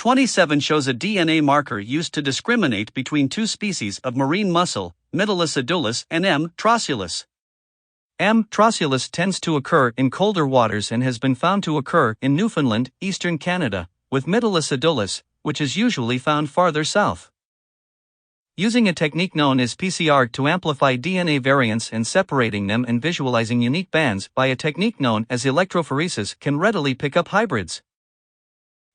27 shows a DNA marker used to discriminate between two species of marine mussel, Metallicidalis and M. trocculus. M. trocculus tends to occur in colder waters and has been found to occur in Newfoundland, eastern Canada, with Metallicidalis, which is usually found farther south. Using a technique known as PCR to amplify DNA variants and separating them and visualizing unique bands by a technique known as electrophoresis can readily pick up hybrids.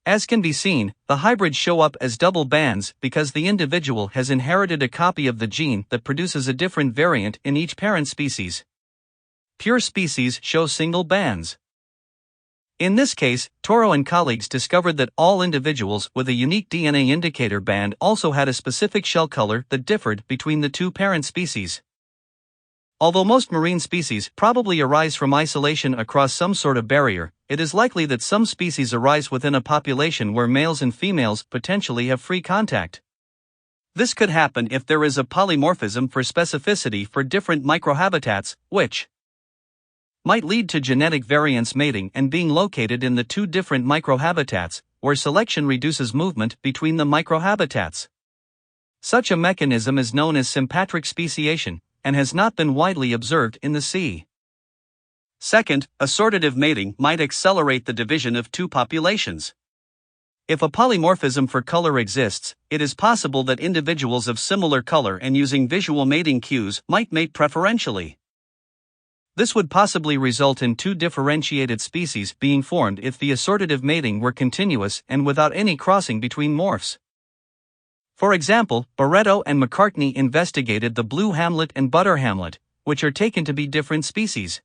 As can be seen, the hybrids show up as double bands because the individual has inherited a copy of the gene that produces a different variant in each parent species. Pure species show single bands. In this case, Toro and colleagues discovered that all individuals with a unique DNA indicator band also had a specific shell color that differed between the two parent species. Although most marine species probably arise from isolation across some sort of barrier, it is likely that some species arise within a population where males and females potentially have free contact. This could happen if there is a polymorphism for specificity for different microhabitats, which might lead to genetic variance mating and being located in the two different microhabitats, where selection reduces movement between the microhabitats. Such a mechanism is known as sympatric speciation, and has not been widely observed in the sea. Second, assortative mating might accelerate the division of two populations. If a polymorphism for color exists, it is possible that individuals of similar color and using visual mating cues might mate preferentially. This would possibly result in two differentiated species being formed if the assortative mating were continuous and without any crossing between morphs. For example, Barreto and McCartney investigated the blue hamlet and butter hamlet, which are taken to be different species.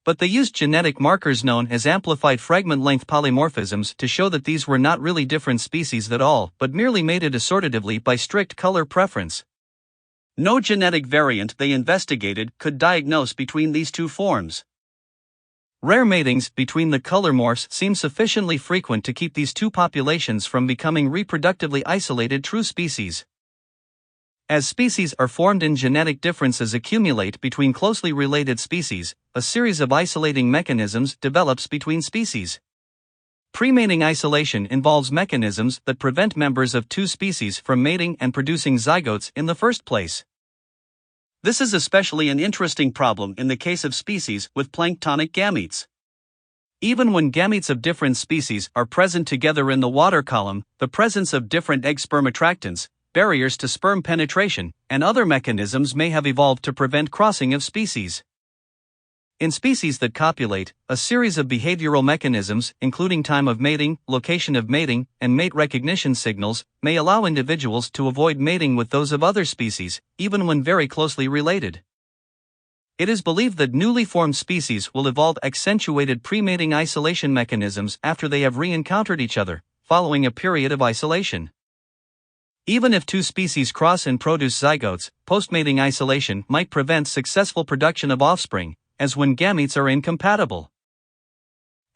But they used genetic markers known as amplified fragment length polymorphisms to show that these were not really different species at all, but merely mated assortatively by strict color preference. No genetic variant they investigated could diagnose between these two forms. Rare matings between the color morphs seem sufficiently frequent to keep these two populations from becoming reproductively isolated true species. As species are formed and genetic differences accumulate between closely related species, a series of isolating mechanisms develops between species. Premating isolation involves mechanisms that prevent members of two species from mating and producing zygotes in the first place. This is especially an interesting problem in the case of species with planktonic gametes. Even when gametes of different species are present together in the water column, the presence of different egg sperm attractants, barriers to sperm penetration, and other mechanisms may have evolved to prevent crossing of species. In species that copulate, a series of behavioral mechanisms, including time of mating, location of mating, and mate recognition signals, may allow individuals to avoid mating with those of other species, even when very closely related. It is believed that newly formed species will evolve accentuated premating isolation mechanisms after they have re-encountered each other, following a period of isolation. Even if two species cross and produce zygotes, postmating isolation might prevent successful production of offspring, as when gametes are incompatible.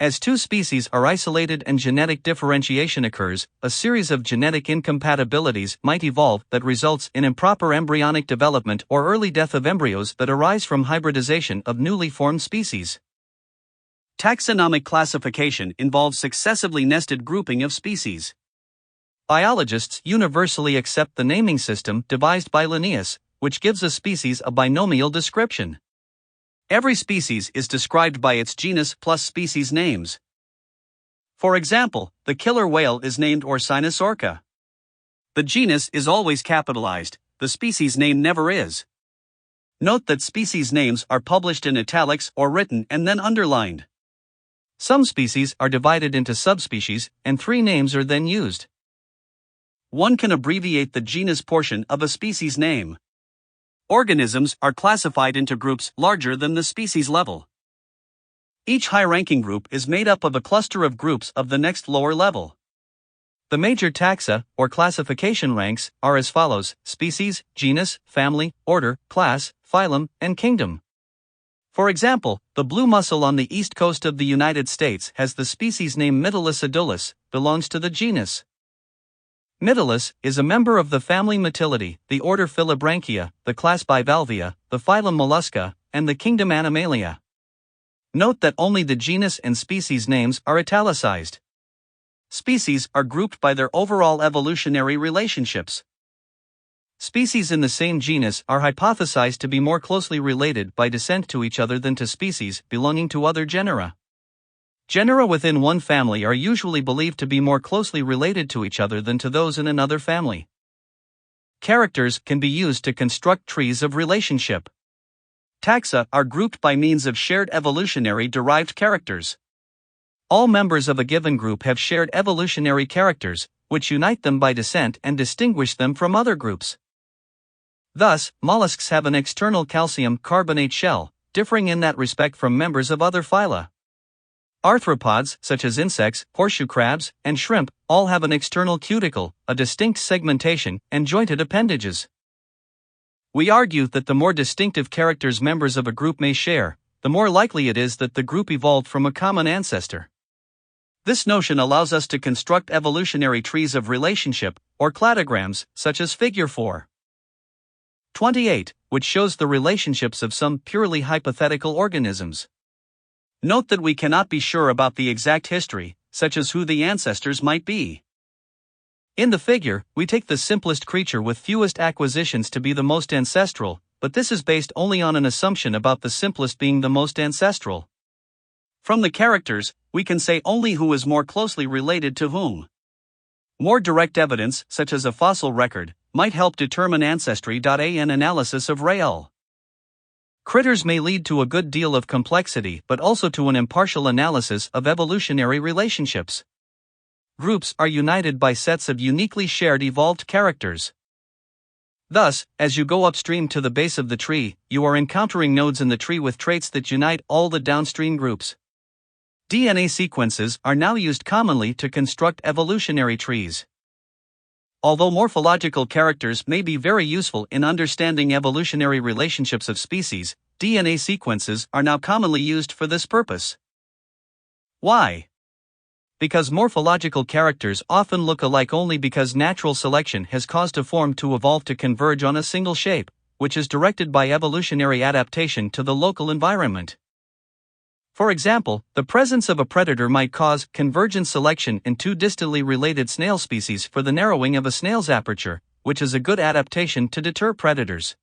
As two species are isolated and genetic differentiation occurs, a series of genetic incompatibilities might evolve that results in improper embryonic development or early death of embryos that arise from hybridization of newly formed species. Taxonomic classification involves successively nested grouping of species. Biologists universally accept the naming system devised by Linnaeus, which gives a species a binomial description. Every species is described by its genus plus species names. For example, the killer whale is named Orcinus orca. The genus is always capitalized, the species name never is. Note that species names are published in italics or written and then underlined. Some species are divided into subspecies, and 3 names are then used. One can abbreviate the genus portion of a species name. Organisms are classified into groups larger than the species level. Each high-ranking group is made up of a cluster of groups of the next lower level. The major taxa, or classification ranks, are as follows: species, genus, family, order, class, phylum, and kingdom. For example, the blue mussel on the east coast of the United States has the species name Metallicidalis, belongs to the genus. Metallus is a member of the family Metallidae, the order Philobranchia, the class Bivalvia, the phylum Mollusca, and the kingdom Animalia. Note that only the genus and species names are italicized. Species are grouped by their overall evolutionary relationships. Species in the same genus are hypothesized to be more closely related by descent to each other than to species belonging to other genera. Genera within one family are usually believed to be more closely related to each other than to those in another family. Characters can be used to construct trees of relationship. Taxa are grouped by means of shared evolutionary derived characters. All members of a given group have shared evolutionary characters, which unite them by descent and distinguish them from other groups. Thus, mollusks have an external calcium carbonate shell, differing in that respect from members of other phyla. Arthropods, such as insects, horseshoe crabs, and shrimp, all have an external cuticle, a distinct segmentation, and jointed appendages. We argue that the more distinctive characters members of a group may share, the more likely it is that the group evolved from a common ancestor. This notion allows us to construct evolutionary trees of relationship, or cladograms, such as Figure 4.28, which shows the relationships of some purely hypothetical organisms. Note that we cannot be sure about the exact history, such as who the ancestors might be. In the figure, we take the simplest creature with fewest acquisitions to be the most ancestral, but this is based only on an assumption about the simplest being the most ancestral. From the characters, we can say only who is more closely related to whom. More direct evidence, such as a fossil record, might help determine ancestry. An analysis of Reynolds. Critters may lead to a good deal of complexity but also to an impartial analysis of evolutionary relationships. Groups are united by sets of uniquely shared evolved characters. Thus, as you go upstream to the base of the tree, you are encountering nodes in the tree with traits that unite all the downstream groups. DNA sequences are now used commonly to construct evolutionary trees. Although morphological characters may be very useful in understanding evolutionary relationships of species, DNA sequences are now commonly used for this purpose. Why? Because morphological characters often look alike only because natural selection has caused a form to evolve to converge on a single shape, which is directed by evolutionary adaptation to the local environment. For example, the presence of a predator might cause convergent selection in two distantly related snail species for the narrowing of a snail's aperture, which is a good adaptation to deter predators.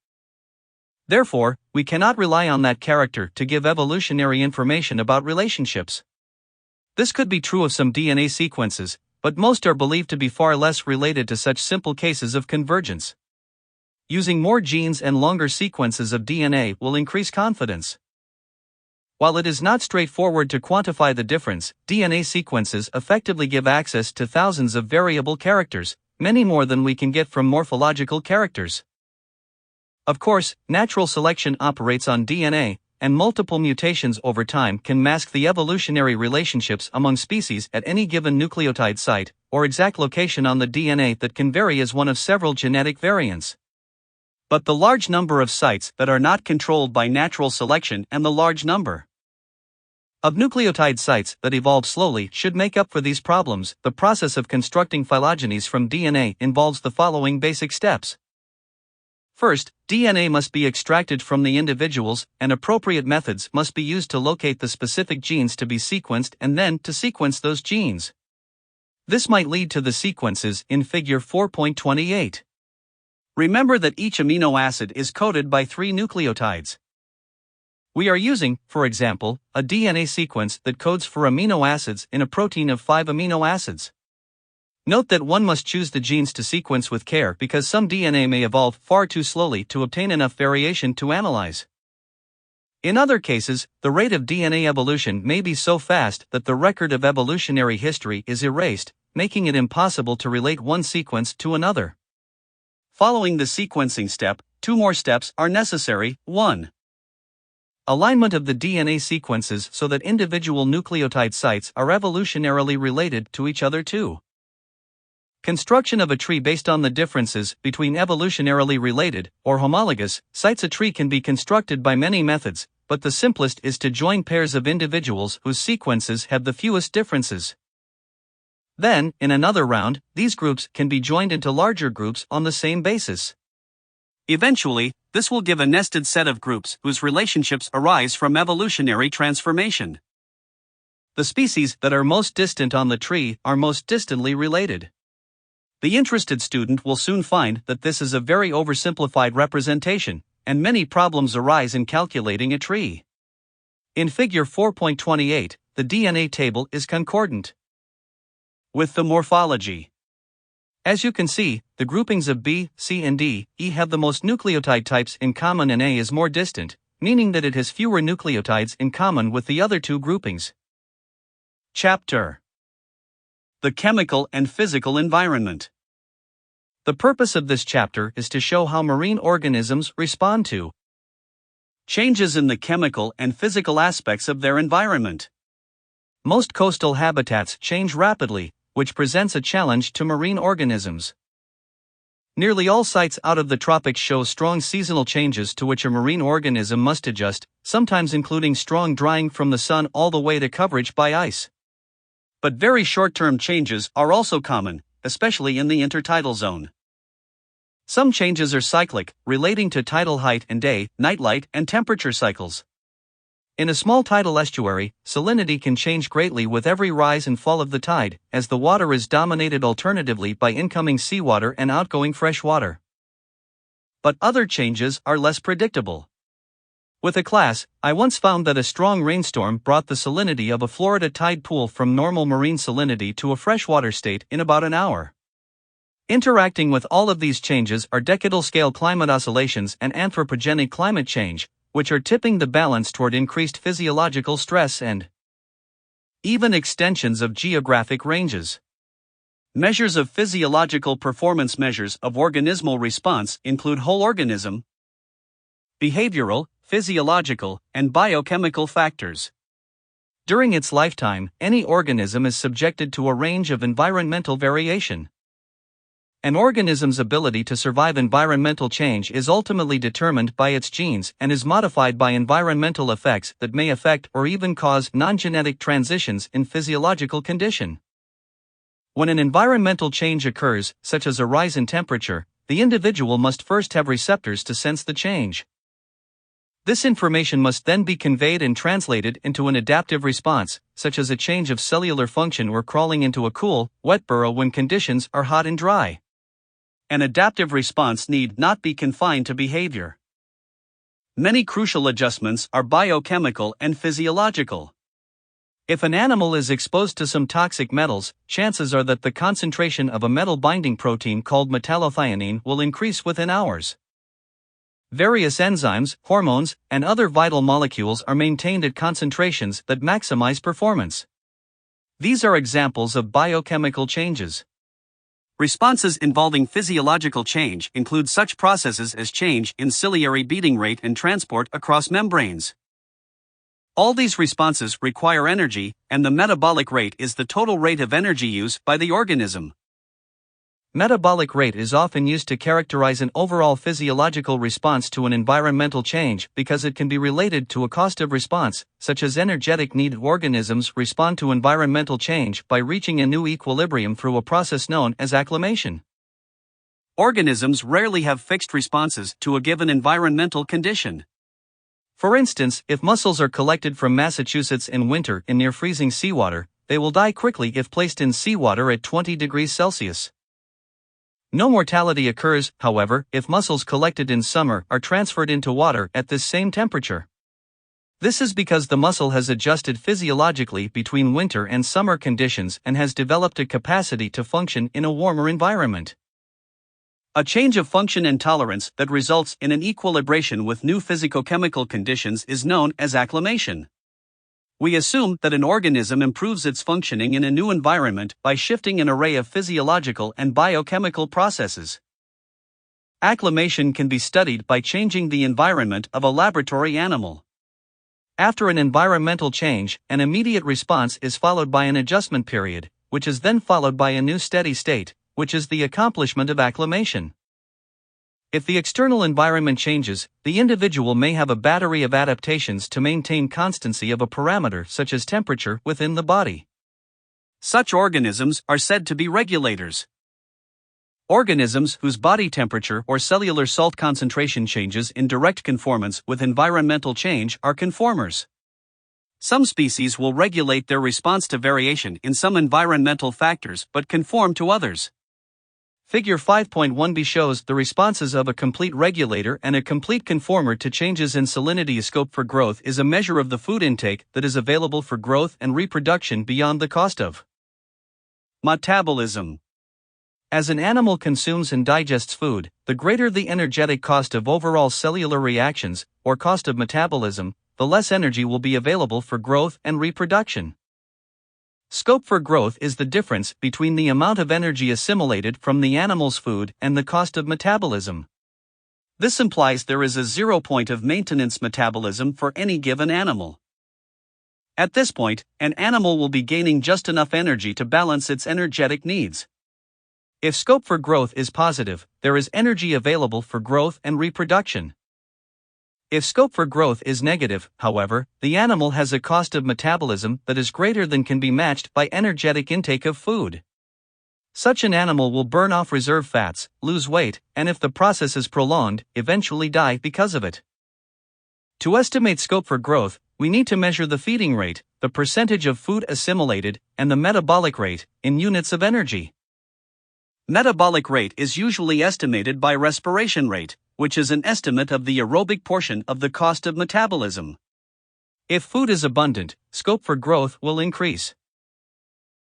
Therefore, we cannot rely on that character to give evolutionary information about relationships. This could be true of some DNA sequences, but most are believed to be far less related to such simple cases of convergence. Using more genes and longer sequences of DNA will increase confidence. While it is not straightforward to quantify the difference, DNA sequences effectively give access to thousands of variable characters, many more than we can get from morphological characters. Of course, natural selection operates on DNA, and multiple mutations over time can mask the evolutionary relationships among species at any given nucleotide site, or exact location on the DNA that can vary as one of several genetic variants. But the large number of sites that are not controlled by natural selection and the large number of nucleotide sites that evolve slowly should make up for these problems. The process of constructing phylogenies from DNA involves the following basic steps. First, DNA must be extracted from the individuals, and appropriate methods must be used to locate the specific genes to be sequenced and then to sequence those genes. This might lead to the sequences in Figure 4.28. Remember that each amino acid is coded by 3 nucleotides. We are using, for example, a DNA sequence that codes for amino acids in a protein of 5 amino acids. Note that one must choose the genes to sequence with care because some DNA may evolve far too slowly to obtain enough variation to analyze. In other cases, the rate of DNA evolution may be so fast that the record of evolutionary history is erased, making it impossible to relate one sequence to another. Following the sequencing step, 2 more steps are necessary. 1. Alignment of the DNA sequences so that individual nucleotide sites are evolutionarily related to each other. 2. Construction of a tree based on the differences between evolutionarily related, or homologous, sites. A tree can be constructed by many methods, but the simplest is to join pairs of individuals whose sequences have the fewest differences. Then, in another round, these groups can be joined into larger groups on the same basis. Eventually, this will give a nested set of groups whose relationships arise from evolutionary transformation. The species that are most distant on the tree are most distantly related. The interested student will soon find that this is a very oversimplified representation, and many problems arise in calculating a tree. In Figure 4.28, the DNA table is concordant with the morphology. As you can see, the groupings of B, C and D, E have the most nucleotide types in common and A is more distant, meaning that it has fewer nucleotides in common with the other two groupings. Chapter: The Chemical and Physical Environment. The purpose of this chapter is to show how marine organisms respond to changes in the chemical and physical aspects of their environment. Most coastal habitats change rapidly, which presents a challenge to marine organisms. Nearly all sites out of the tropics show strong seasonal changes to which a marine organism must adjust, sometimes including strong drying from the sun all the way to coverage by ice. But very short-term changes are also common, especially in the intertidal zone. Some changes are cyclic, relating to tidal height and day, night light, and temperature cycles. In a small tidal estuary, salinity can change greatly with every rise and fall of the tide, as the water is dominated alternatively by incoming seawater and outgoing fresh water. But other changes are less predictable. With a class, I once found that a strong rainstorm brought the salinity of a Florida tide pool from normal marine salinity to a freshwater state in about an hour. Interacting with all of these changes are decadal-scale climate oscillations and anthropogenic climate change, which are tipping the balance toward increased physiological stress and even extensions of geographic ranges. Measures of physiological performance. Measures of organismal response include whole organism, behavioral, physiological, and biochemical factors. During its lifetime, any organism is subjected to a range of environmental variation. An organism's ability to survive environmental change is ultimately determined by its genes and is modified by environmental effects that may affect or even cause non-genetic transitions in physiological condition. When an environmental change occurs, such as a rise in temperature, the individual must first have receptors to sense the change. This information must then be conveyed and translated into an adaptive response, such as a change of cellular function or crawling into a cool, wet burrow when conditions are hot and dry. An adaptive response need not be confined to behavior. Many crucial adjustments are biochemical and physiological. If an animal is exposed to some toxic metals, chances are that the concentration of a metal-binding protein called metallothionein will increase within hours. Various enzymes, hormones, and other vital molecules are maintained at concentrations that maximize performance. These are examples of biochemical changes. Responses involving physiological change include such processes as change in ciliary beating rate and transport across membranes. All these responses require energy, and the metabolic rate is the total rate of energy use by the organism. Metabolic rate is often used to characterize an overall physiological response to an environmental change because it can be related to a cost of response, such as energetic need. Organisms respond to environmental change by reaching a new equilibrium through a process known as acclimation. Organisms rarely have fixed responses to a given environmental condition. For instance, if mussels are collected from Massachusetts in winter in near freezing seawater, they will die quickly if placed in seawater at 20 degrees Celsius. No mortality occurs, however, if mussels collected in summer are transferred into water at this same temperature. This is because the mussel has adjusted physiologically between winter and summer conditions and has developed a capacity to function in a warmer environment. A change of function and tolerance that results in an equilibration with new physicochemical conditions is known as acclimation. We assume that an organism improves its functioning in a new environment by shifting an array of physiological and biochemical processes. Acclimation can be studied by changing the environment of a laboratory animal. After an environmental change, an immediate response is followed by an adjustment period, which is then followed by a new steady state, which is the accomplishment of acclimation. If the external environment changes, the individual may have a battery of adaptations to maintain constancy of a parameter such as temperature within the body. Such organisms are said to be regulators. Organisms whose body temperature or cellular salt concentration changes in direct conformance with environmental change are conformers. Some species will regulate their response to variation in some environmental factors but conform to others. Figure 5.1b shows the responses of a complete regulator and a complete conformer to changes in salinity. A scope for growth is a measure of the food intake that is available for growth and reproduction beyond the cost of metabolism. As an animal consumes and digests food, the greater the energetic cost of overall cellular reactions, or cost of metabolism, the less energy will be available for growth and reproduction. Scope for growth is the difference between the amount of energy assimilated from the animal's food and the cost of metabolism. This implies there is a 0 point of maintenance metabolism for any given animal. At this point, an animal will be gaining just enough energy to balance its energetic needs. If scope for growth is positive, there is energy available for growth and reproduction. If scope for growth is negative, however, the animal has a cost of metabolism that is greater than can be matched by energetic intake of food. Such an animal will burn off reserve fats, lose weight, and if the process is prolonged, eventually die because of it. To estimate scope for growth, we need to measure the feeding rate, the percentage of food assimilated, and the metabolic rate, in units of energy. Metabolic rate is usually estimated by respiration rate, which is an estimate of the aerobic portion of the cost of metabolism. If food is abundant, scope for growth will increase.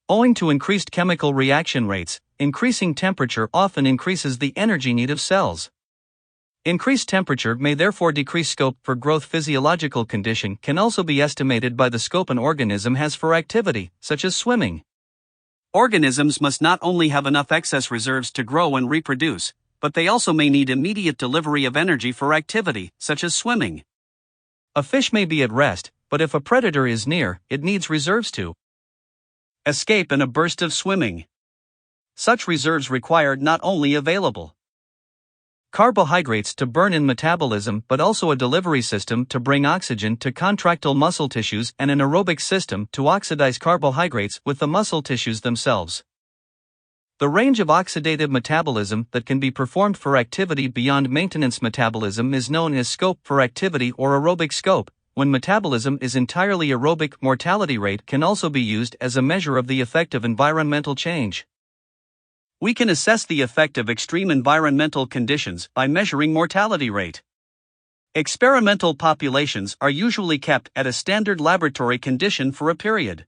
Owing to increased chemical reaction rates, increasing temperature often increases the energy need of cells. Increased temperature may therefore decrease scope for growth. Physiological condition can also be estimated by the scope an organism has for activity, such as swimming. Organisms must not only have enough excess reserves to grow and reproduce, but they also may need immediate delivery of energy for activity, such as swimming. A fish may be at rest, but if a predator is near, it needs reserves to escape in a burst of swimming. Such reserves require not only available carbohydrates to burn in metabolism but also a delivery system to bring oxygen to contractile muscle tissues and an aerobic system to oxidize carbohydrates with the muscle tissues themselves. The range of oxidative metabolism that can be performed for activity beyond maintenance metabolism is known as scope for activity or aerobic scope. When metabolism is entirely aerobic, mortality rate can also be used as a measure of the effect of environmental change. We can assess the effect of extreme environmental conditions by measuring mortality rate. Experimental populations are usually kept at a standard laboratory condition for a period.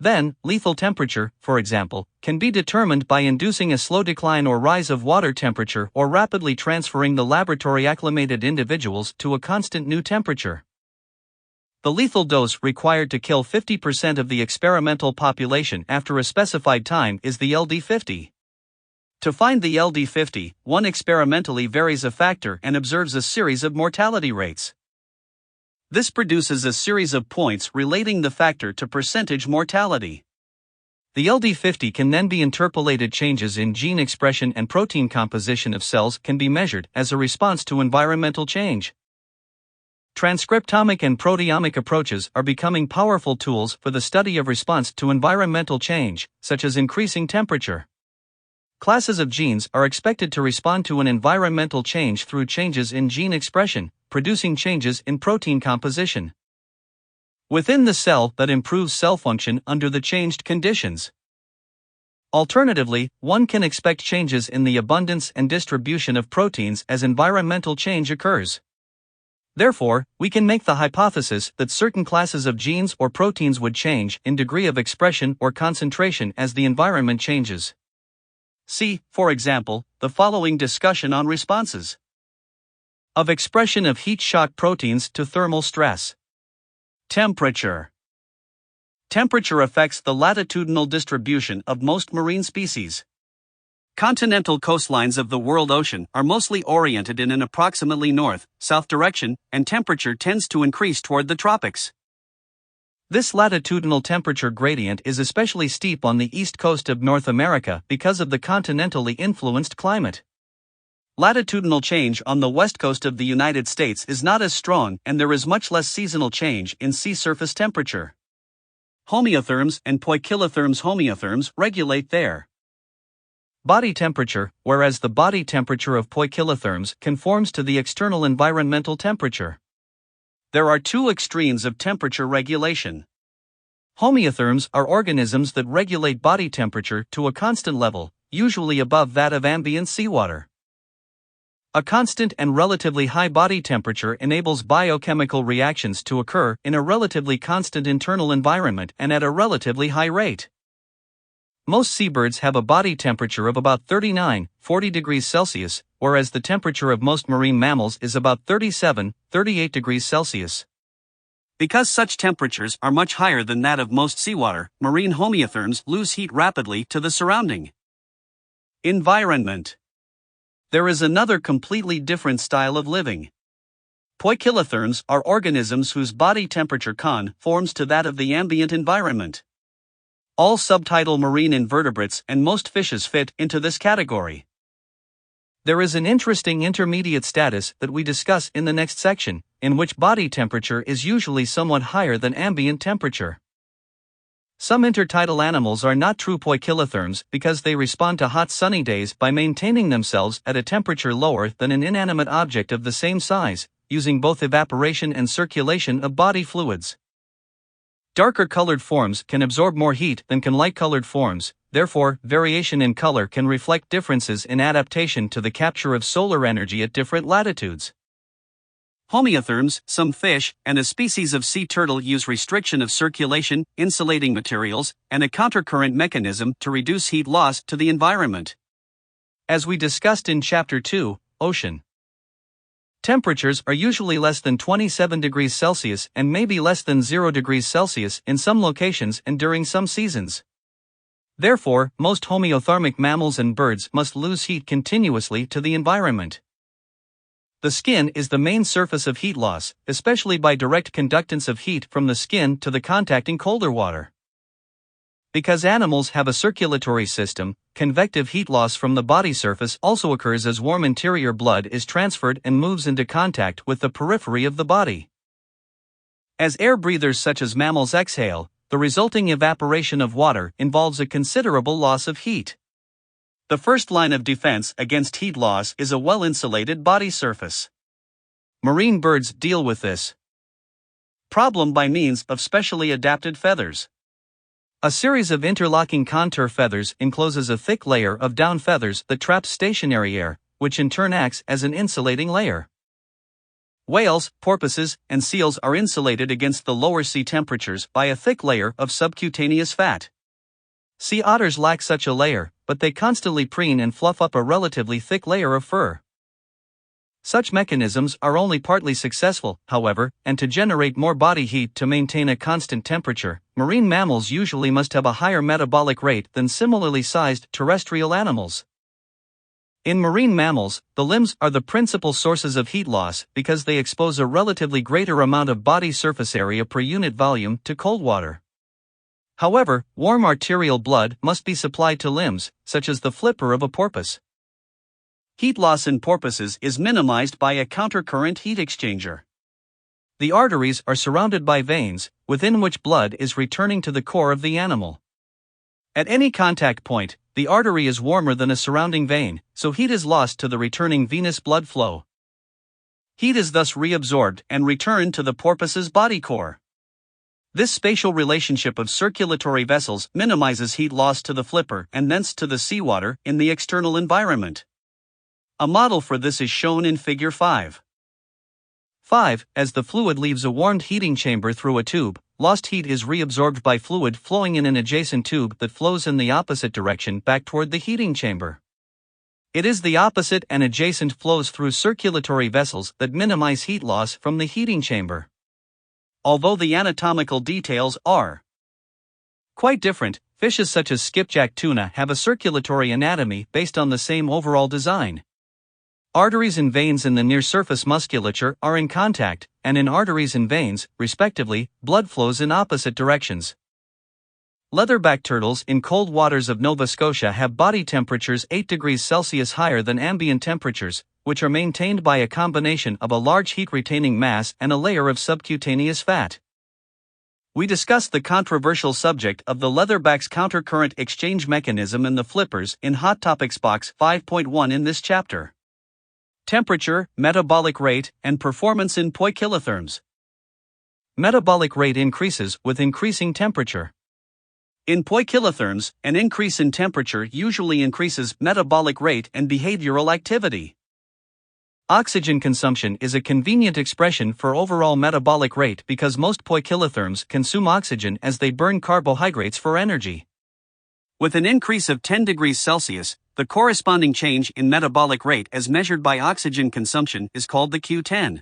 Then, lethal temperature, for example, can be determined by inducing a slow decline or rise of water temperature or rapidly transferring the laboratory acclimated individuals to a constant new temperature. The lethal dose required to kill 50% of the experimental population after a specified time is the LD50. To find the LD50, one experimentally varies a factor and observes a series of mortality rates. This produces a series of points relating the factor to percentage mortality. The LD50 can then be interpolated. Changes in gene expression and protein composition of cells can be measured as a response to environmental change. Transcriptomic and proteomic approaches are becoming powerful tools for the study of response to environmental change, such as increasing temperature. Classes of genes are expected to respond to an environmental change through changes in gene expression, producing changes in protein composition within the cell that improves cell function under the changed conditions. Alternatively, one can expect changes in the abundance and distribution of proteins as environmental change occurs. Therefore, we can make the hypothesis that certain classes of genes or proteins would change in degree of expression or concentration as the environment changes. See, for example, the following discussion on responses of expression of heat shock proteins to thermal stress. Temperature. Temperature affects the latitudinal distribution of most marine species. Continental coastlines of the world ocean are mostly oriented in an approximately north-south direction, and temperature tends to increase toward the tropics. This latitudinal temperature gradient is especially steep on the east coast of North America because of the continentally influenced climate. Latitudinal change on the west coast of the United States is not as strong, and there is much less seasonal change in sea surface temperature. Homeotherms and poikilotherms. Homeotherms regulate their body temperature, whereas the body temperature of poikilotherms conforms to the external environmental temperature. There are two extremes of temperature regulation. Homeotherms are organisms that regulate body temperature to a constant level, usually above that of ambient seawater. A constant and relatively high body temperature enables biochemical reactions to occur in a relatively constant internal environment and at a relatively high rate. Most seabirds have a body temperature of about 39-40 degrees Celsius, whereas the temperature of most marine mammals is about 37-38 degrees Celsius. Because such temperatures are much higher than that of most seawater, marine homeotherms lose heat rapidly to the surrounding environment. There is another completely different style of living. Poikilotherms are organisms whose body temperature conforms to that of the ambient environment. All subtidal marine invertebrates and most fishes fit into this category. There is an interesting intermediate status that we discuss in the next section, in which body temperature is usually somewhat higher than ambient temperature. Some intertidal animals are not true poikilotherms because they respond to hot sunny days by maintaining themselves at a temperature lower than an inanimate object of the same size, using both evaporation and circulation of body fluids. Darker colored forms can absorb more heat than can light-colored forms, therefore, variation in color can reflect differences in adaptation to the capture of solar energy at different latitudes. Homeotherms, some fish, and a species of sea turtle use restriction of circulation, insulating materials, and a countercurrent mechanism to reduce heat loss to the environment. As we discussed in Chapter 2, Ocean. Temperatures are usually less than 27 degrees Celsius and maybe less than 0 degrees Celsius in some locations and during some seasons. Therefore, most homeothermic mammals and birds must lose heat continuously to the environment. The skin is the main surface of heat loss, especially by direct conductance of heat from the skin to the contact in colder water. Because animals have a circulatory system, convective heat loss from the body surface also occurs as warm interior blood is transferred and moves into contact with the periphery of the body. As air breathers such as mammals exhale, the resulting evaporation of water involves a considerable loss of heat. The first line of defense against heat loss is a well-insulated body surface. Marine birds deal with this problem by means of specially adapted feathers. A series of interlocking contour feathers encloses a thick layer of down feathers that traps stationary air, which in turn acts as an insulating layer. Whales, porpoises, and seals are insulated against the lower sea temperatures by a thick layer of subcutaneous fat. Sea otters lack such a layer, but they constantly preen and fluff up a relatively thick layer of fur. Such mechanisms are only partly successful, however, and to generate more body heat to maintain a constant temperature, marine mammals usually must have a higher metabolic rate than similarly sized terrestrial animals. In marine mammals, the limbs are the principal sources of heat loss because they expose a relatively greater amount of body surface area per unit volume to cold water. However, warm arterial blood must be supplied to limbs, such as the flipper of a porpoise. Heat loss in porpoises is minimized by a countercurrent heat exchanger. The arteries are surrounded by veins, within which blood is returning to the core of the animal. At any contact point, the artery is warmer than a surrounding vein, so heat is lost to the returning venous blood flow. Heat is thus reabsorbed and returned to the porpoise's body core. This spatial relationship of circulatory vessels minimizes heat loss to the flipper and thence to the seawater in the external environment. A model for this is shown in Figure 5. 5. As the fluid leaves a warmed heating chamber through a tube, lost heat is reabsorbed by fluid flowing in an adjacent tube that flows in the opposite direction back toward the heating chamber. It is the opposite and adjacent flows through circulatory vessels that minimize heat loss from the heating chamber. Although the anatomical details are quite different, fishes such as skipjack tuna have a circulatory anatomy based on the same overall design. Arteries and veins in the near-surface musculature are in contact, and in arteries and veins, respectively, blood flows in opposite directions. Leatherback turtles in cold waters of Nova Scotia have body temperatures 8 degrees Celsius higher than ambient temperatures, which are maintained by a combination of a large heat-retaining mass and a layer of subcutaneous fat. We discussed the controversial subject of the leatherback's countercurrent exchange mechanism in the flippers in Hot Topics Box 5.1 in this chapter. Temperature, metabolic rate, and performance in poikilotherms. metabolic rate increases with increasing temperature. In poikilotherms, an increase in temperature usually increases metabolic rate and behavioral activity. Oxygen consumption is a convenient expression for overall metabolic rate because most poikilotherms consume oxygen as they burn carbohydrates for energy. With an increase of 10 degrees Celsius, the corresponding change in metabolic rate as measured by oxygen consumption is called the Q10.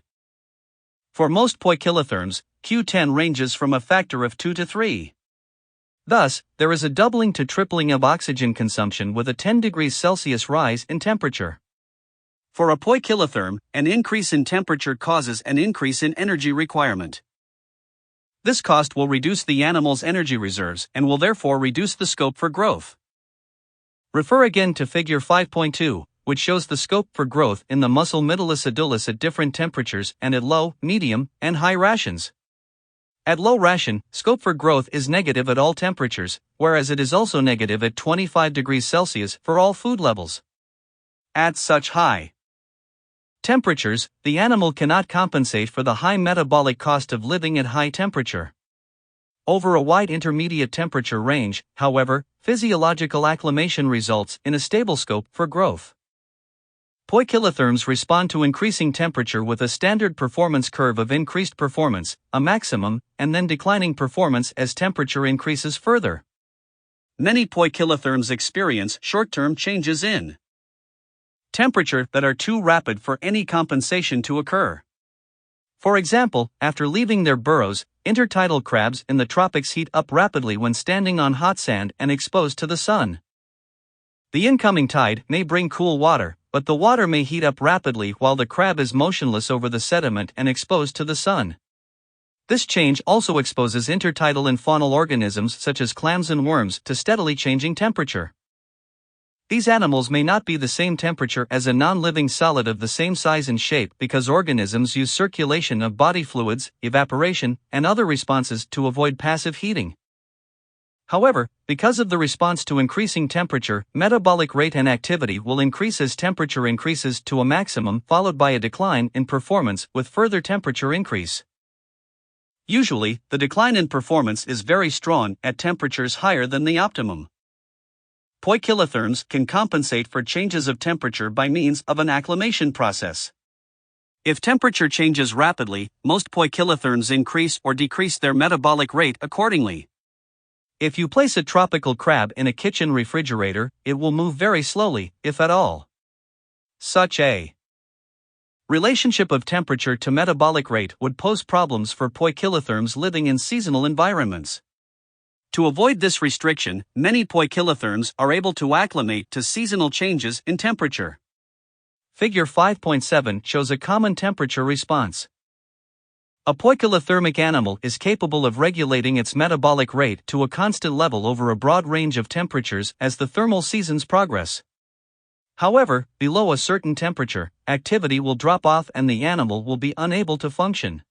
For most poikilotherms, Q10 ranges from a factor of 2 to 3. Thus, there is a doubling to tripling of oxygen consumption with a 10 degrees Celsius rise in temperature. For a poikilotherm, an increase in temperature causes an increase in energy requirement. This cost will reduce the animal's energy reserves and will therefore reduce the scope for growth. Refer again to Figure 5.2, which shows the scope for growth in the muscle Metallicidalis at different temperatures and at low, medium, and high rations. At low ration, scope for growth is negative at all temperatures, whereas it is also negative at 25 degrees Celsius for all food levels. At such high temperatures, the animal cannot compensate for the high metabolic cost of living at high temperature. Over a wide intermediate temperature range, however, physiological acclimation results in a stable scope for growth. Poikilotherms respond to increasing temperature with a standard performance curve of increased performance, a maximum, and then declining performance as temperature increases further. Many poikilotherms experience short-term changes in temperature that are too rapid for any compensation to occur. For example, after leaving their burrows, intertidal crabs in the tropics heat up rapidly when standing on hot sand and exposed to the sun. The incoming tide may bring cool water, but the water may heat up rapidly while the crab is motionless over the sediment and exposed to the sun. This change also exposes intertidal and faunal organisms such as clams and worms to steadily changing temperature. These animals may not be the same temperature as a non-living solid of the same size and shape because organisms use circulation of body fluids, evaporation, and other responses to avoid passive heating. However, because of the response to increasing temperature, metabolic rate and activity will increase as temperature increases to a maximum followed by a decline in performance with further temperature increase. Usually, the decline in performance is very strong at temperatures higher than the optimum. Poikilotherms can compensate for changes of temperature by means of an acclimation process. If temperature changes rapidly, most poikilotherms increase or decrease their metabolic rate accordingly. If you place a tropical crab in a kitchen refrigerator, it will move very slowly, if at all. Such a relationship of temperature to metabolic rate would pose problems for poikilotherms living in seasonal environments. To avoid this restriction, many poikilotherms are able to acclimate to seasonal changes in temperature. Figure 5.7 shows a common temperature response. A poikilothermic animal is capable of regulating its metabolic rate to a constant level over a broad range of temperatures as the thermal seasons progress. However, below a certain temperature, activity will drop off and the animal will be unable to function.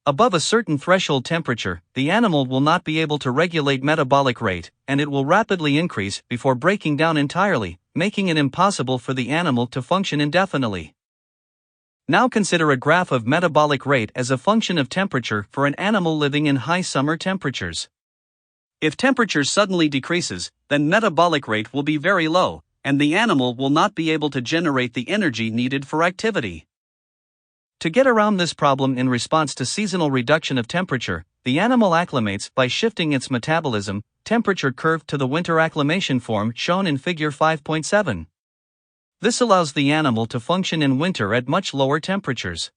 Above a certain threshold temperature, the animal will not be able to regulate metabolic rate, and it will rapidly increase before breaking down entirely, making it impossible for the animal to function indefinitely. Now consider a graph of metabolic rate as a function of temperature for an animal living in high summer temperatures. If temperature suddenly decreases, then metabolic rate will be very low, and the animal will not be able to generate the energy needed for activity. To get around this problem in response to seasonal reduction of temperature, the animal acclimates by shifting its metabolism temperature curve to the winter acclimation form shown in Figure 5.7. This allows the animal to function in winter at much lower temperatures.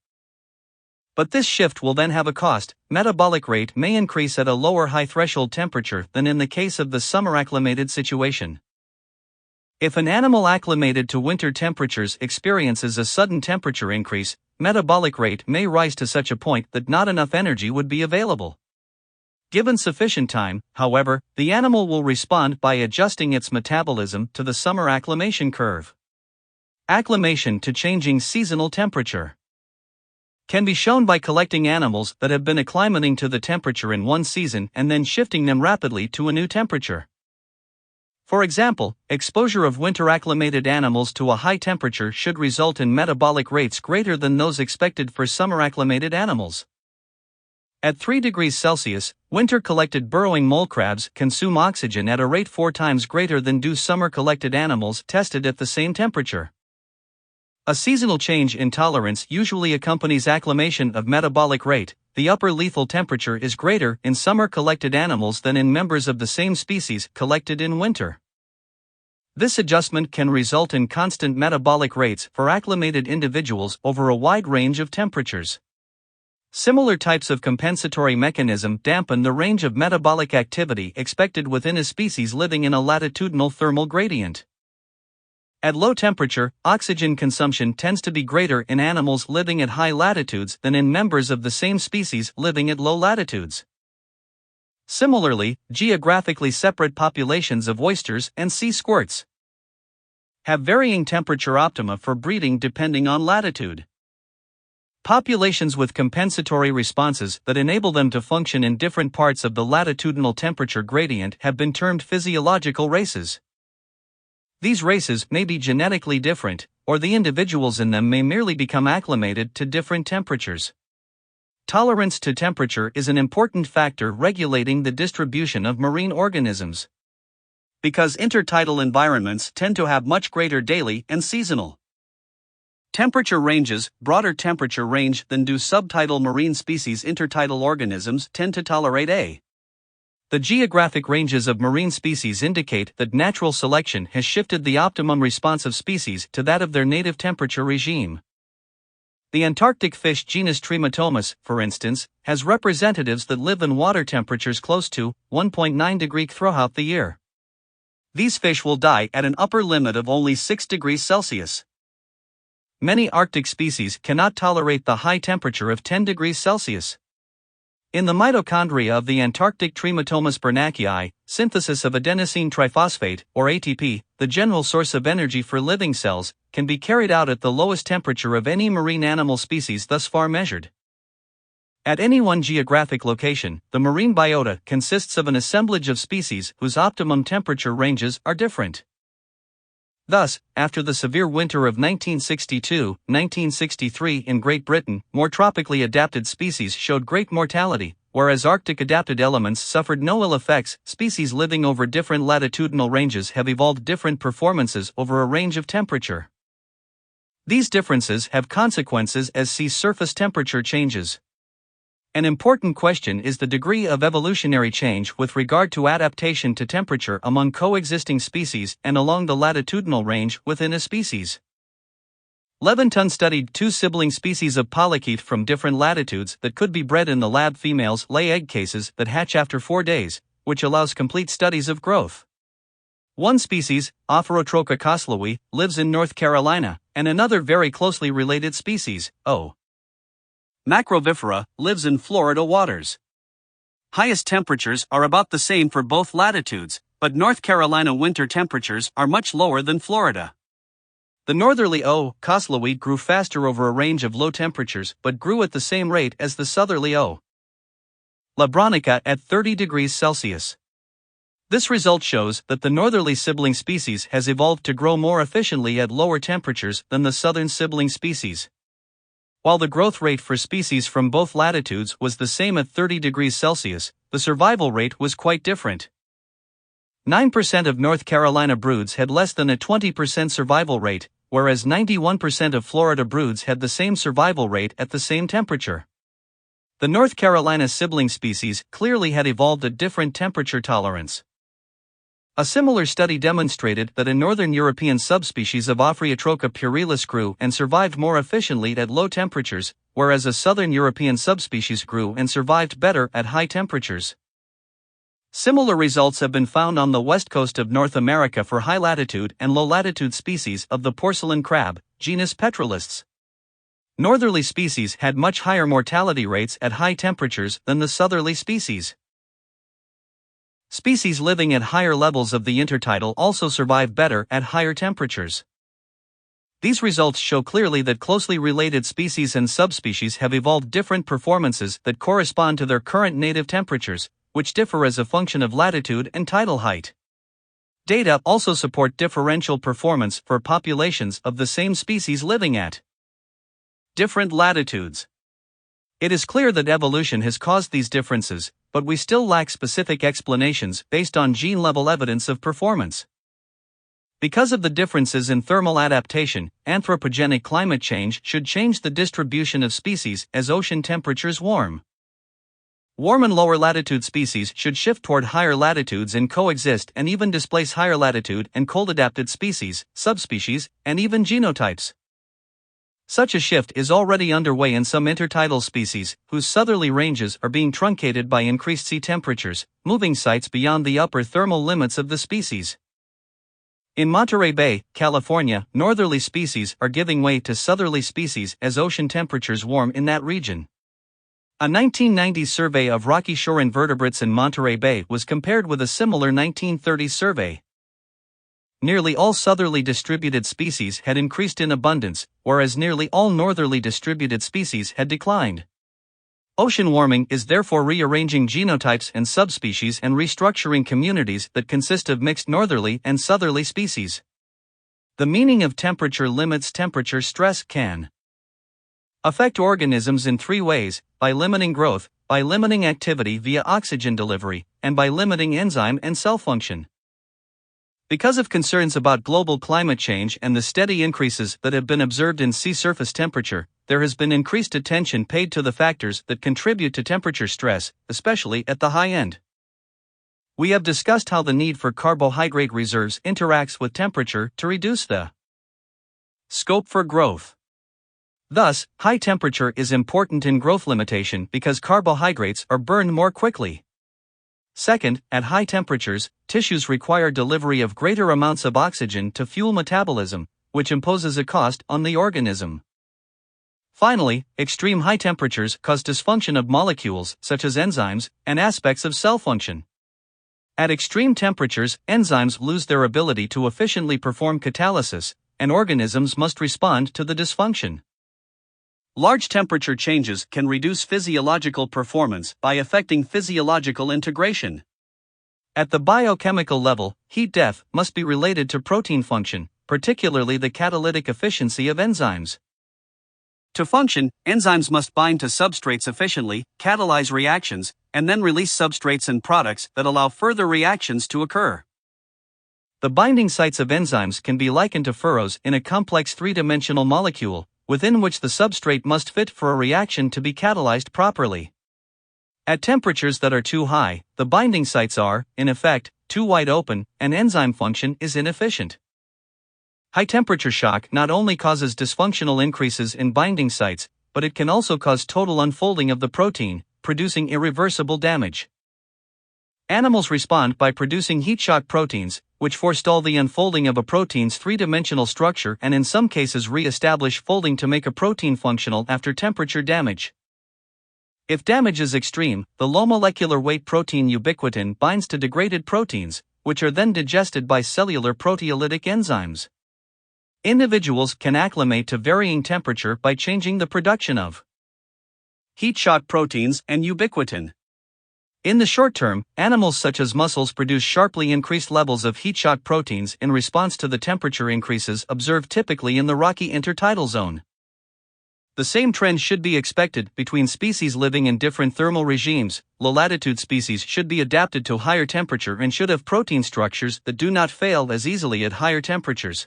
But this shift will then have a cost. Metabolic rate may increase at a lower high threshold temperature than in the case of the summer acclimated situation. If an animal acclimated to winter temperatures experiences a sudden temperature increase, metabolic rate may rise to such a point that not enough energy would be available. Given sufficient time, however, the animal will respond by adjusting its metabolism to the summer acclimation curve. Acclimation to changing seasonal temperature can be shown by collecting animals that have been acclimating to the temperature in one season and then shifting them rapidly to a new temperature. For example, exposure of winter acclimated animals to a high temperature should result in metabolic rates greater than those expected for summer acclimated animals. At 3 degrees Celsius, winter-collected burrowing mole crabs consume oxygen at a rate 4 times greater than do summer-collected animals tested at the same temperature. A seasonal change in tolerance usually accompanies acclimation of metabolic rate. The upper lethal temperature is greater in summer-collected animals than in members of the same species collected in winter. This adjustment can result in constant metabolic rates for acclimated individuals over a wide range of temperatures. Similar types of compensatory mechanism dampen the range of metabolic activity expected within a species living in a latitudinal thermal gradient. At low temperature, oxygen consumption tends to be greater in animals living at high latitudes than in members of the same species living at low latitudes. Similarly, geographically separate populations of oysters and sea squirts have varying temperature optima for breeding depending on latitude. Populations with compensatory responses that enable them to function in different parts of the latitudinal temperature gradient have been termed physiological races. These races may be genetically different, or the individuals in them may merely become acclimated to different temperatures. Tolerance to temperature is an important factor regulating the distribution of marine organisms, because intertidal environments tend to have much greater daily and seasonal temperature ranges, broader temperature range than do subtidal marine species. Intertidal organisms tend to tolerate the geographic ranges of marine species indicate that natural selection has shifted the optimum response of species to that of their native temperature regime. The Antarctic fish genus Trematomus, for instance, has representatives that live in water temperatures close to 1.9 degrees throughout the year. These fish will die at an upper limit of only 6 degrees Celsius. Many Arctic species cannot tolerate the high temperature of 10 degrees Celsius. In the mitochondria of the Antarctic Trematomus bernacii, synthesis of adenosine triphosphate, or ATP, the general source of energy for living cells, can be carried out at the lowest temperature of any marine animal species thus far measured. At any one geographic location, the marine biota consists of an assemblage of species whose optimum temperature ranges are different. Thus, after the severe winter of 1962-1963 in Great Britain, more tropically adapted species showed great mortality, whereas Arctic adapted elements suffered no ill effects. Species living over different latitudinal ranges have evolved different performances over a range of temperature. These differences have consequences as sea surface temperature changes. An important question is the degree of evolutionary change with regard to adaptation to temperature among coexisting species and along the latitudinal range within a species. Levinton studied 2 sibling species of polychaete from different latitudes that could be bred in the lab. Females lay egg cases that hatch after 4 days, which allows complete studies of growth. One species, Ophirotrocha koslowii, lives in North Carolina, and another very closely related species, O. macrovifera, lives in Florida waters. Highest temperatures are about the same for both latitudes, but North Carolina winter temperatures are much lower than Florida. The northerly O. koslowii grew faster over a range of low temperatures but grew at the same rate as the southerly O. labronica at 30 degrees Celsius. This result shows that the northerly sibling species has evolved to grow more efficiently at lower temperatures than the southern sibling species. While the growth rate for species from both latitudes was the same at 30 degrees Celsius, the survival rate was quite different. 9% of North Carolina broods had less than a 20% survival rate, whereas 91% of Florida broods had the same survival rate at the same temperature. The North Carolina sibling species clearly had evolved a different temperature tolerance. A similar study demonstrated that a northern European subspecies of Ophirotrocha puerilus grew and survived more efficiently at low temperatures, whereas a southern European subspecies grew and survived better at high temperatures. Similar results have been found on the west coast of North America for high latitude and low latitude species of the porcelain crab, genus Petrolistes. Northerly species had much higher mortality rates at high temperatures than the southerly species. Species living at higher levels of the intertidal also survive better at higher temperatures. These results show clearly that closely related species and subspecies have evolved different performances that correspond to their current native temperatures, which differ as a function of latitude and tidal height. Data also support differential performance for populations of the same species living at different latitudes. It is clear that evolution has caused these differences, but we still lack specific explanations based on gene-level evidence of performance. Because of the differences in thermal adaptation, anthropogenic climate change should change the distribution of species as ocean temperatures warm. Warm and lower latitude species should shift toward higher latitudes and coexist and even displace higher latitude and cold-adapted species, subspecies, and even genotypes. Such a shift is already underway in some intertidal species, whose southerly ranges are being truncated by increased sea temperatures, moving sites beyond the upper thermal limits of the species. In Monterey Bay, California, northerly species are giving way to southerly species as ocean temperatures warm in that region. A 1990s survey of rocky shore invertebrates in Monterey Bay was compared with a similar 1930s survey. Nearly all southerly distributed species had increased in abundance, whereas nearly all northerly distributed species had declined. Ocean warming is therefore rearranging genotypes and subspecies and restructuring communities that consist of mixed northerly and southerly species. The meaning of temperature limits temperature stress can affect organisms in three ways: by limiting growth, by limiting activity via oxygen delivery, and by limiting enzyme and cell function. Because of concerns about global climate change and the steady increases that have been observed in sea surface temperature, there has been increased attention paid to the factors that contribute to temperature stress, especially at the high end. We have discussed how the need for carbohydrate reserves interacts with temperature to reduce the scope for growth. Thus, high temperature is important in growth limitation because carbohydrates are burned more quickly. Second, at high temperatures, tissues require delivery of greater amounts of oxygen to fuel metabolism, which imposes a cost on the organism. Finally, extreme high temperatures cause dysfunction of molecules such as enzymes and aspects of cell function. At extreme temperatures, enzymes lose their ability to efficiently perform catalysis, and organisms must respond to the dysfunction. Large temperature changes can reduce physiological performance by affecting physiological integration. At the biochemical level, heat death must be related to protein function, particularly the catalytic efficiency of enzymes. To function, enzymes must bind to substrates efficiently, catalyze reactions, and then release substrates and products that allow further reactions to occur. The binding sites of enzymes can be likened to furrows in a complex three-dimensional molecule, within which the substrate must fit for a reaction to be catalyzed properly. At temperatures that are too high, the binding sites are, in effect, too wide open, and enzyme function is inefficient. High temperature shock not only causes dysfunctional increases in binding sites, but it can also cause total unfolding of the protein, producing irreversible damage. Animals respond by producing heat shock proteins, which forestall the unfolding of a protein's three-dimensional structure and in some cases re-establish folding to make a protein functional after temperature damage. If damage is extreme, the low molecular weight protein ubiquitin binds to degraded proteins, which are then digested by cellular proteolytic enzymes. Individuals can acclimate to varying temperature by changing the production of heat shock proteins and ubiquitin. In the short term, animals such as mussels produce sharply increased levels of heat shock proteins in response to the temperature increases observed typically in the rocky intertidal zone. The same trend should be expected between species living in different thermal regimes. Low-latitude species should be adapted to higher temperature and should have protein structures that do not fail as easily at higher temperatures.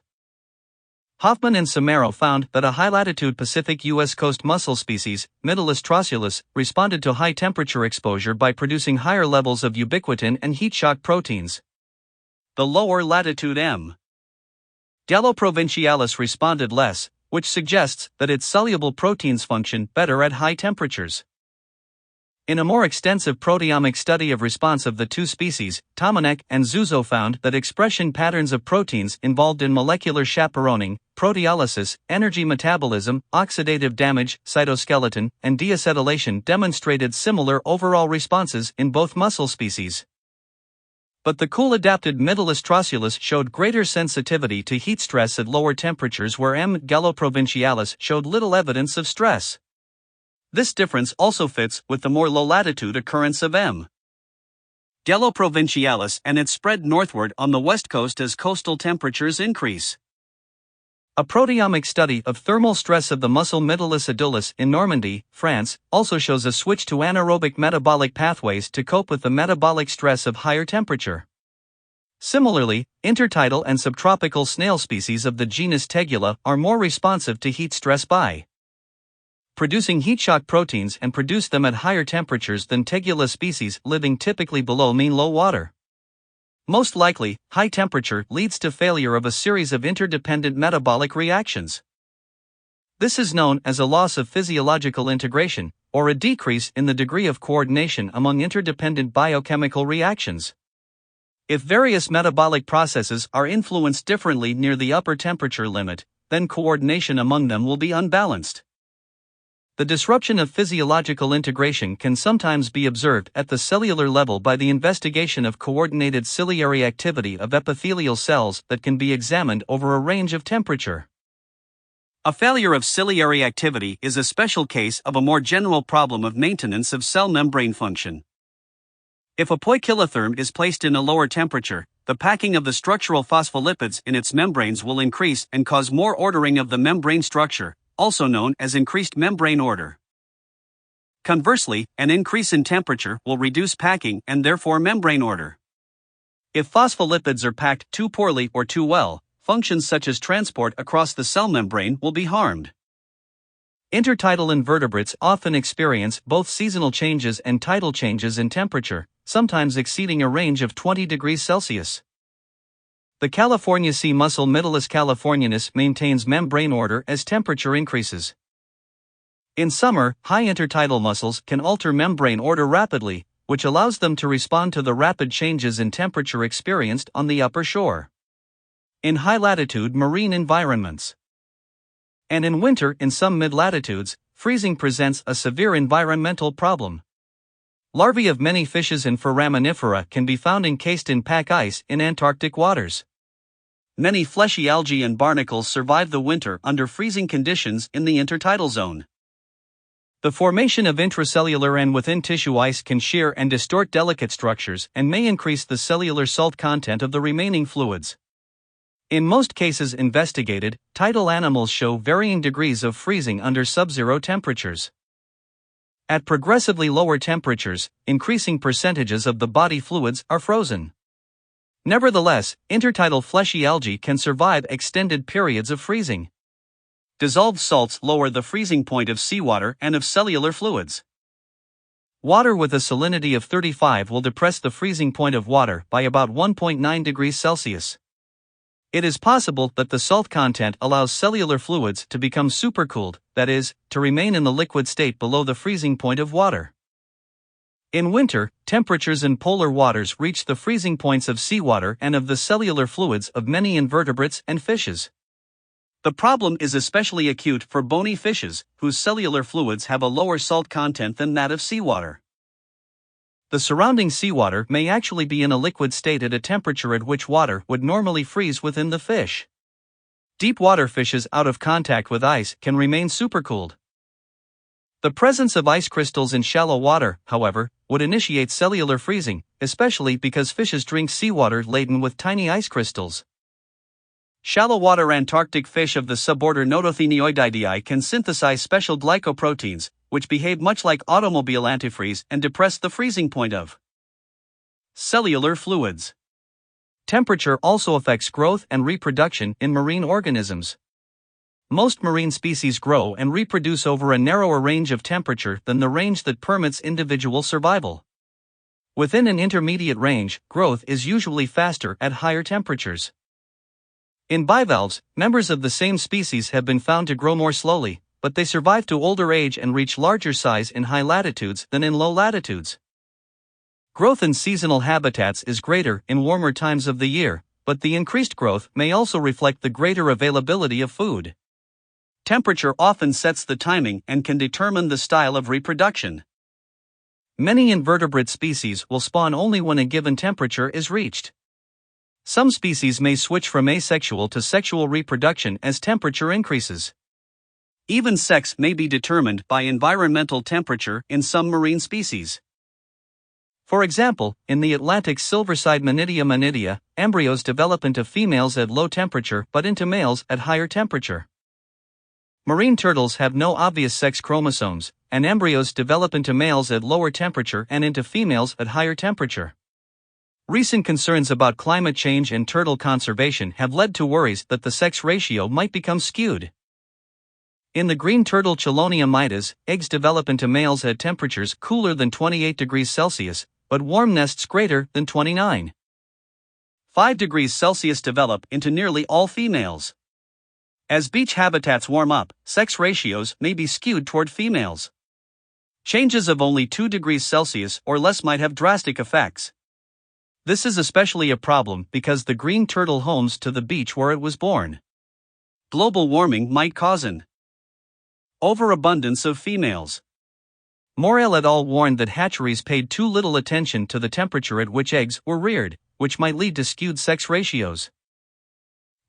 Hoffman and Samaro found that a high-latitude Pacific U.S. coast mussel species, Metallicidalis, responded to high-temperature exposure by producing higher levels of ubiquitin and heat shock proteins. The lower latitude M. Galloprovincialis responded less, which suggests that its soluble proteins function better at high temperatures. In a more extensive proteomic study of response of the two species, Tomanek and Zuzo found that expression patterns of proteins involved in molecular chaperoning, proteolysis, energy metabolism, oxidative damage, cytoskeleton, and deacetylation demonstrated similar overall responses in both mussel species. But the cool-adapted Metallicidalis showed greater sensitivity to heat stress at lower temperatures, where M. galloprovincialis showed little evidence of stress. This difference also fits with the more low-latitude occurrence of M. galloprovincialis and its spread northward on the west coast as coastal temperatures increase. A proteomic study of thermal stress of the mussel Metallicidalis in Normandy, France, also shows a switch to anaerobic metabolic pathways to cope with the metabolic stress of higher temperature. Similarly, intertidal and subtropical snail species of the genus Tegula are more responsive to heat stress by producing heat shock proteins and produce them at higher temperatures than Tegula species living typically below mean low water. Most likely, high temperature leads to failure of a series of interdependent metabolic reactions. This is known as a loss of physiological integration, or a decrease in the degree of coordination among interdependent biochemical reactions. If various metabolic processes are influenced differently near the upper temperature limit, then coordination among them will be unbalanced. The disruption of physiological integration can sometimes be observed at the cellular level by the investigation of coordinated ciliary activity of epithelial cells that can be examined over a range of temperature. A failure of ciliary activity is a special case of a more general problem of maintenance of cell membrane function. If a poikilotherm is placed in a lower temperature, the packing of the structural phospholipids in its membranes will increase and cause more ordering of the membrane structure, also known as increased membrane order. Conversely, an increase in temperature will reduce packing and therefore membrane order. If phospholipids are packed too poorly or too well, functions such as transport across the cell membrane will be harmed. Intertidal invertebrates often experience both seasonal changes and tidal changes in temperature, sometimes exceeding a range of 20 degrees Celsius. The California sea mussel Metallus californianus maintains membrane order as temperature increases. In summer, high intertidal mussels can alter membrane order rapidly, which allows them to respond to the rapid changes in temperature experienced on the upper shore. In high-latitude marine environments. And in winter in some mid-latitudes, freezing presents a severe environmental problem. Larvae of many fishes and foraminifera can be found encased in pack ice in Antarctic waters. Many fleshy algae and barnacles survive the winter under freezing conditions in the intertidal zone. The formation of intracellular and within tissue ice can shear and distort delicate structures and may increase the cellular salt content of the remaining fluids. In most cases investigated, tidal animals show varying degrees of freezing under sub-zero temperatures. At progressively lower temperatures, increasing percentages of the body fluids are frozen. Nevertheless, intertidal fleshy algae can survive extended periods of freezing. Dissolved salts lower the freezing point of seawater and of cellular fluids. Water with a salinity of 35 will depress the freezing point of water by about 1.9 degrees Celsius. It is possible that the salt content allows cellular fluids to become supercooled, that is, to remain in the liquid state below the freezing point of water. In winter, temperatures in polar waters reach the freezing points of seawater and of the cellular fluids of many invertebrates and fishes. The problem is especially acute for bony fishes, whose cellular fluids have a lower salt content than that of seawater. The surrounding seawater may actually be in a liquid state at a temperature at which water would normally freeze within the fish. Deep water fishes out of contact with ice can remain supercooled. The presence of ice crystals in shallow water, however, would initiate cellular freezing, especially because fishes drink seawater laden with tiny ice crystals. Shallow water Antarctic fish of the suborder Nototheniodidea can synthesize special glycoproteins, which behave much like automobile antifreeze and depress the freezing point of cellular fluids. Temperature also affects growth and reproduction in marine organisms. Most marine species grow and reproduce over a narrower range of temperature than the range that permits individual survival. Within an intermediate range, growth is usually faster at higher temperatures. In bivalves, members of the same species have been found to grow more slowly, but they survive to older age and reach larger size in high latitudes than in low latitudes. Growth in seasonal habitats is greater in warmer times of the year, but the increased growth may also reflect the greater availability of food. Temperature often sets the timing and can determine the style of reproduction. Many invertebrate species will spawn only when a given temperature is reached. Some species may switch from asexual to sexual reproduction as temperature increases. Even sex may be determined by environmental temperature in some marine species. For example, in the Atlantic silverside Manidia, embryos develop into females at low temperature but into males at higher temperature. Marine turtles have no obvious sex chromosomes, and embryos develop into males at lower temperature and into females at higher temperature. Recent concerns about climate change and turtle conservation have led to worries that the sex ratio might become skewed. In the green turtle Chelonia mitis, eggs develop into males at temperatures cooler than 28 degrees Celsius, but warm nests greater than 29.5 degrees Celsius develop into nearly all females. As beach habitats warm up, sex ratios may be skewed toward females. Changes of only 2 degrees Celsius or less might have drastic effects. This is especially a problem because the green turtle homes to the beach where it was born. Global warming might cause an overabundance of females. Morel et al. Warned that hatcheries paid too little attention to the temperature at which eggs were reared, which might lead to skewed sex ratios.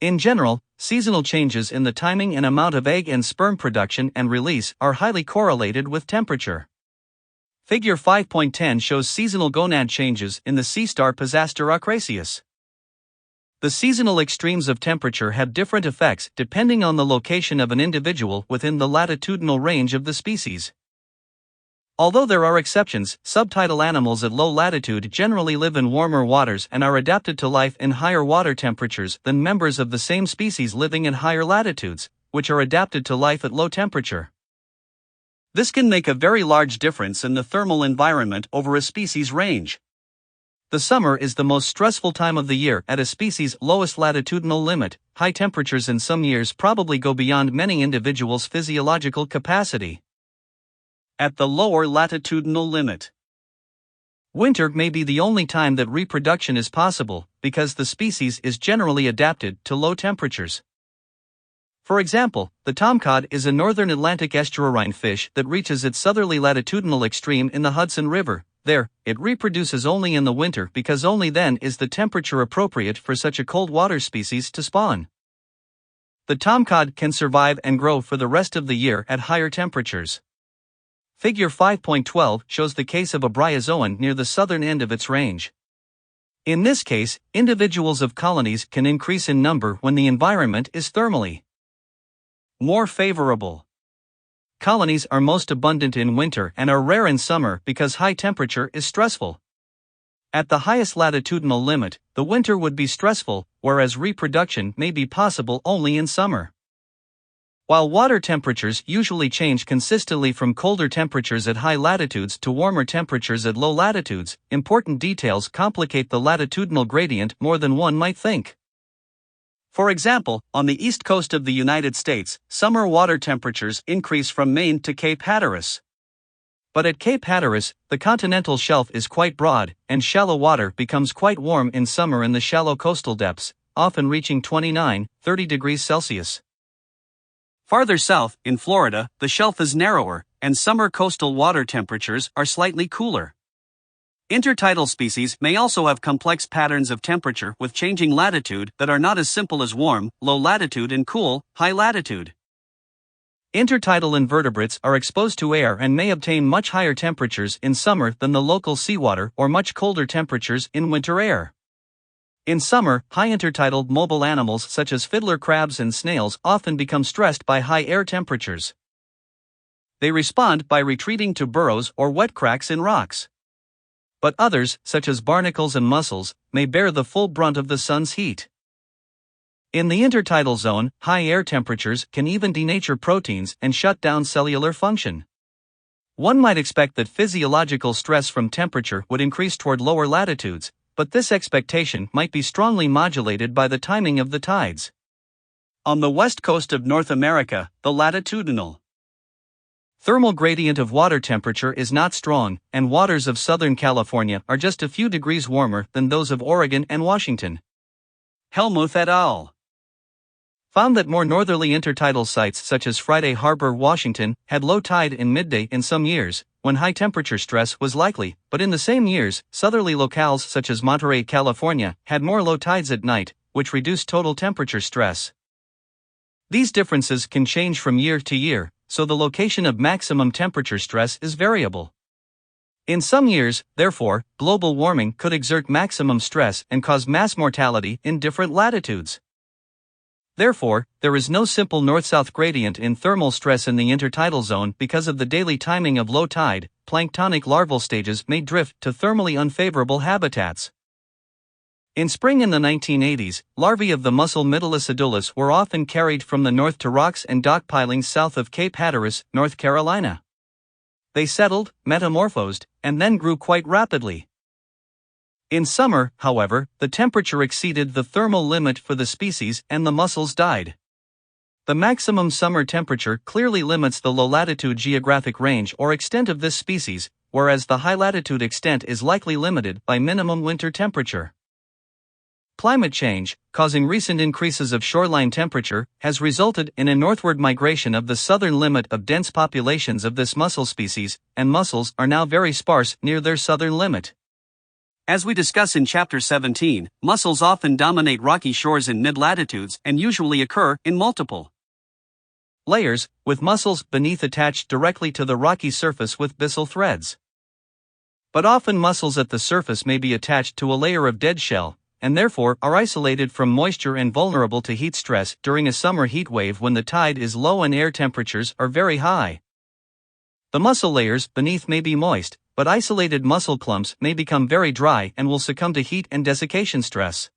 In general, seasonal changes in the timing and amount of egg and sperm production and release are highly correlated with temperature. Figure 5.10 shows seasonal gonad changes in the sea star Pisaster acraceus. The seasonal extremes of temperature have different effects depending on the location of an individual within the latitudinal range of the species. Although there are exceptions, subtidal animals at low latitude generally live in warmer waters and are adapted to life in higher water temperatures than members of the same species living in higher latitudes, which are adapted to life at low temperature. This can make a very large difference in the thermal environment over a species' range. The summer is the most stressful time of the year at a species' lowest latitudinal limit. High temperatures in some years probably go beyond many individuals' physiological capacity. At the lower latitudinal limit, winter may be the only time that reproduction is possible because the species is generally adapted to low temperatures. For example, the tomcod is a northern Atlantic estuarine fish that reaches its southerly latitudinal extreme in the Hudson River. There, it reproduces only in the winter because only then is the temperature appropriate for such a cold water species to spawn. The tomcod can survive and grow for the rest of the year at higher temperatures. Figure 5.12 shows the case of a bryozoan near the southern end of its range. In this case, individuals of colonies can increase in number when the environment is thermally more favorable. Colonies are most abundant in winter and are rare in summer because high temperature is stressful. At the highest latitudinal limit, the winter would be stressful, whereas reproduction may be possible only in summer. While water temperatures usually change consistently from colder temperatures at high latitudes to warmer temperatures at low latitudes, important details complicate the latitudinal gradient more than one might think. For example, on the east coast of the United States, summer water temperatures increase from Maine to Cape Hatteras. But at Cape Hatteras, the continental shelf is quite broad, and shallow water becomes quite warm in summer in the shallow coastal depths, often reaching 29-30 degrees Celsius. Farther south, in Florida, the shelf is narrower, and summer coastal water temperatures are slightly cooler. Intertidal species may also have complex patterns of temperature with changing latitude that are not as simple as warm, low latitude and cool, high latitude. Intertidal invertebrates are exposed to air and may obtain much higher temperatures in summer than the local seawater or much colder temperatures in winter air. In summer, high intertidal mobile animals such as fiddler crabs and snails often become stressed by high air temperatures. They respond by retreating to burrows or wet cracks in rocks. But others, such as barnacles and mussels, may bear the full brunt of the sun's heat. In the intertidal zone, high air temperatures can even denature proteins and shut down cellular function. One might expect that physiological stress from temperature would increase toward lower latitudes, but this expectation might be strongly modulated by the timing of the tides. On the west coast of North America, the latitudinal thermal gradient of water temperature is not strong, and waters of Southern California are just a few degrees warmer than those of Oregon and Washington. Helmuth et al. Found that more northerly intertidal sites such as Friday Harbor, Washington, had low tide in midday in some years, when high temperature stress was likely, but in the same years, southerly locales such as Monterey, California, had more low tides at night, which reduced total temperature stress. These differences can change from year to year, so the location of maximum temperature stress is variable. In some years, therefore, global warming could exert maximum stress and cause mass mortality in different latitudes. Therefore, there is no simple north-south gradient in thermal stress in the intertidal zone because of the daily timing of low tide. Planktonic larval stages may drift to thermally unfavorable habitats. In spring in the 1980s, larvae of the mussel Metallicidalis were often carried from the north to rocks and dock pilings south of Cape Hatteras, North Carolina. They settled, metamorphosed, and then grew quite rapidly. In summer, however, the temperature exceeded the thermal limit for the species and the mussels died. The maximum summer temperature clearly limits the low-latitude geographic range or extent of this species, whereas the high-latitude extent is likely limited by minimum winter temperature. Climate change, causing recent increases of shoreline temperature, has resulted in a northward migration of the southern limit of dense populations of this mussel species, and mussels are now very sparse near their southern limit. As we discuss in Chapter 17, mussels often dominate rocky shores in mid-latitudes and usually occur in multiple layers, with mussels beneath attached directly to the rocky surface with byssal threads. But often mussels at the surface may be attached to a layer of dead shell, and therefore are isolated from moisture and vulnerable to heat stress during a summer heat wave when the tide is low and air temperatures are very high. The mussel layers beneath may be moist, but isolated mussel clumps may become very dry and will succumb to heat and desiccation stress.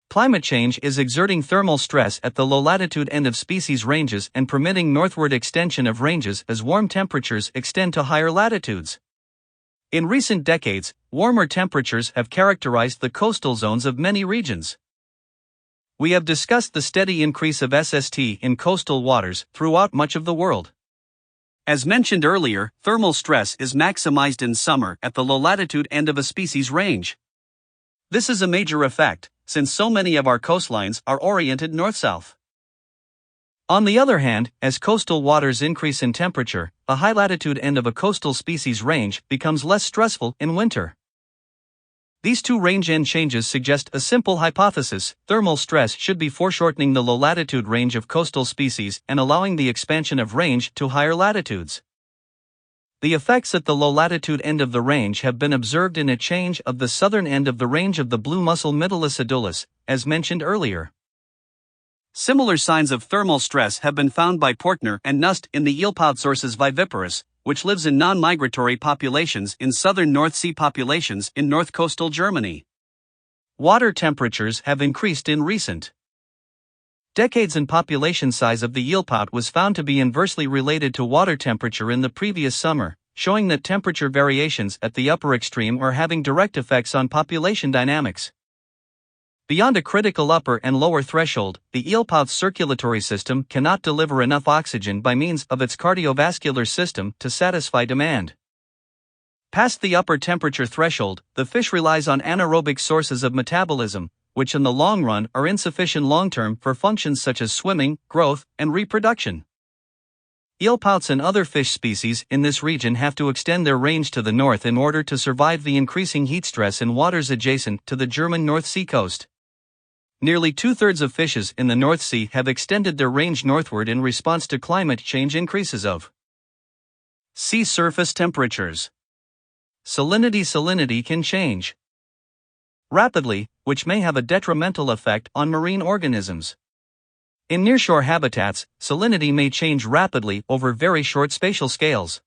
Climate change is exerting thermal stress at the low-latitude end of species ranges and permitting northward extension of ranges as warm temperatures extend to higher latitudes. In recent decades, warmer temperatures have characterized the coastal zones of many regions. We have discussed the steady increase of SST in coastal waters throughout much of the world. As mentioned earlier, thermal stress is maximized in summer at the low-latitude end of a species range. This is a major effect, since so many of our coastlines are oriented north-south. On the other hand, as coastal waters increase in temperature, the high-latitude end of a coastal species range becomes less stressful in winter. These two range end changes suggest a simple hypothesis: thermal stress should be foreshortening the low-latitude range of coastal species and allowing the expansion of range to higher latitudes. The effects at the low-latitude end of the range have been observed in a change of the southern end of the range of the blue mussel Metallicidalis, as mentioned earlier. Similar signs of thermal stress have been found by Portner and Nust in the eelpout sources viviparus, which lives in non-migratory populations in southern North Sea populations in north coastal Germany. Water temperatures have increased in recent decades, and population size of the eelpout was found to be inversely related to water temperature in the previous summer, showing that temperature variations at the upper extreme are having direct effects on population dynamics. Beyond a critical upper and lower threshold, the eelpout's circulatory system cannot deliver enough oxygen by means of its cardiovascular system to satisfy demand. Past the upper temperature threshold, the fish relies on anaerobic sources of metabolism, which in the long run are insufficient long-term for functions such as swimming, growth, and reproduction. Eelpouts and other fish species in this region have to extend their range to the north in order to survive the increasing heat stress in waters adjacent to the German North Sea coast. Nearly two-thirds of fishes in the North Sea have extended their range northward in response to climate change increases of sea surface temperatures. Salinity can change rapidly, which may have a detrimental effect on marine organisms. In nearshore habitats, salinity may change rapidly over very short spatial scales.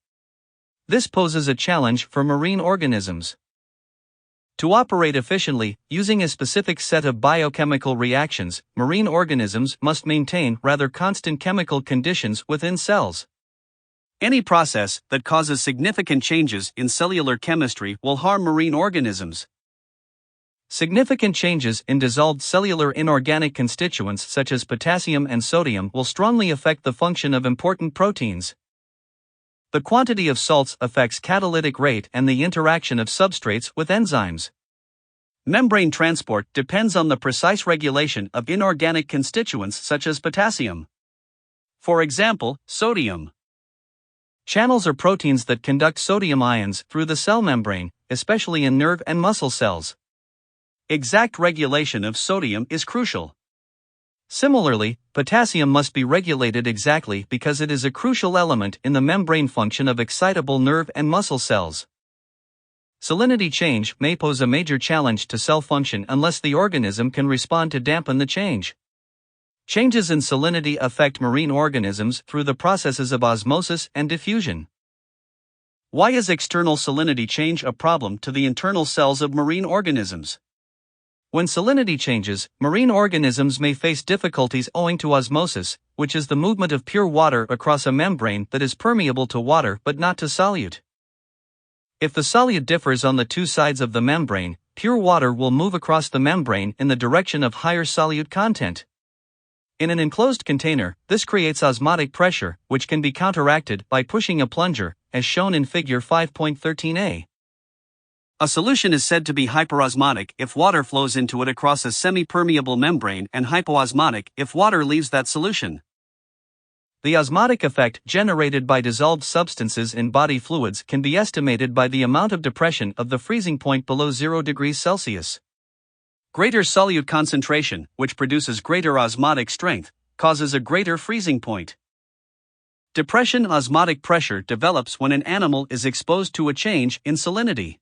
This poses a challenge for marine organisms. To operate efficiently, using a specific set of biochemical reactions, marine organisms must maintain rather constant chemical conditions within cells. Any process that causes significant changes in cellular chemistry will harm marine organisms. Significant changes in dissolved cellular inorganic constituents such as potassium and sodium will strongly affect the function of important proteins. The quantity of salts affects catalytic rate and the interaction of substrates with enzymes. Membrane transport depends on the precise regulation of inorganic constituents such as potassium. For example, sodium channels are proteins that conduct sodium ions through the cell membrane, especially in nerve and muscle cells. Exact regulation of sodium is crucial. Similarly, potassium must be regulated exactly because it is a crucial element in the membrane function of excitable nerve and muscle cells. Salinity change may pose a major challenge to cell function unless the organism can respond to dampen the change. Changes in salinity affect marine organisms through the processes of osmosis and diffusion. Why is external salinity change a problem to the internal cells of marine organisms? When salinity changes, marine organisms may face difficulties owing to osmosis, which is the movement of pure water across a membrane that is permeable to water but not to solute. If the solute differs on the two sides of the membrane, pure water will move across the membrane in the direction of higher solute content. In an enclosed container, this creates osmotic pressure, which can be counteracted by pushing a plunger, as shown in Figure 5.13a. A solution is said to be hyperosmotic if water flows into it across a semi-permeable membrane and hypoosmotic if water leaves that solution. The osmotic effect generated by dissolved substances in body fluids can be estimated by the amount of depression of the freezing point below 0 degrees Celsius. Greater solute concentration, which produces greater osmotic strength, causes a greater freezing point. Depression osmotic pressure develops when an animal is exposed to a change in salinity.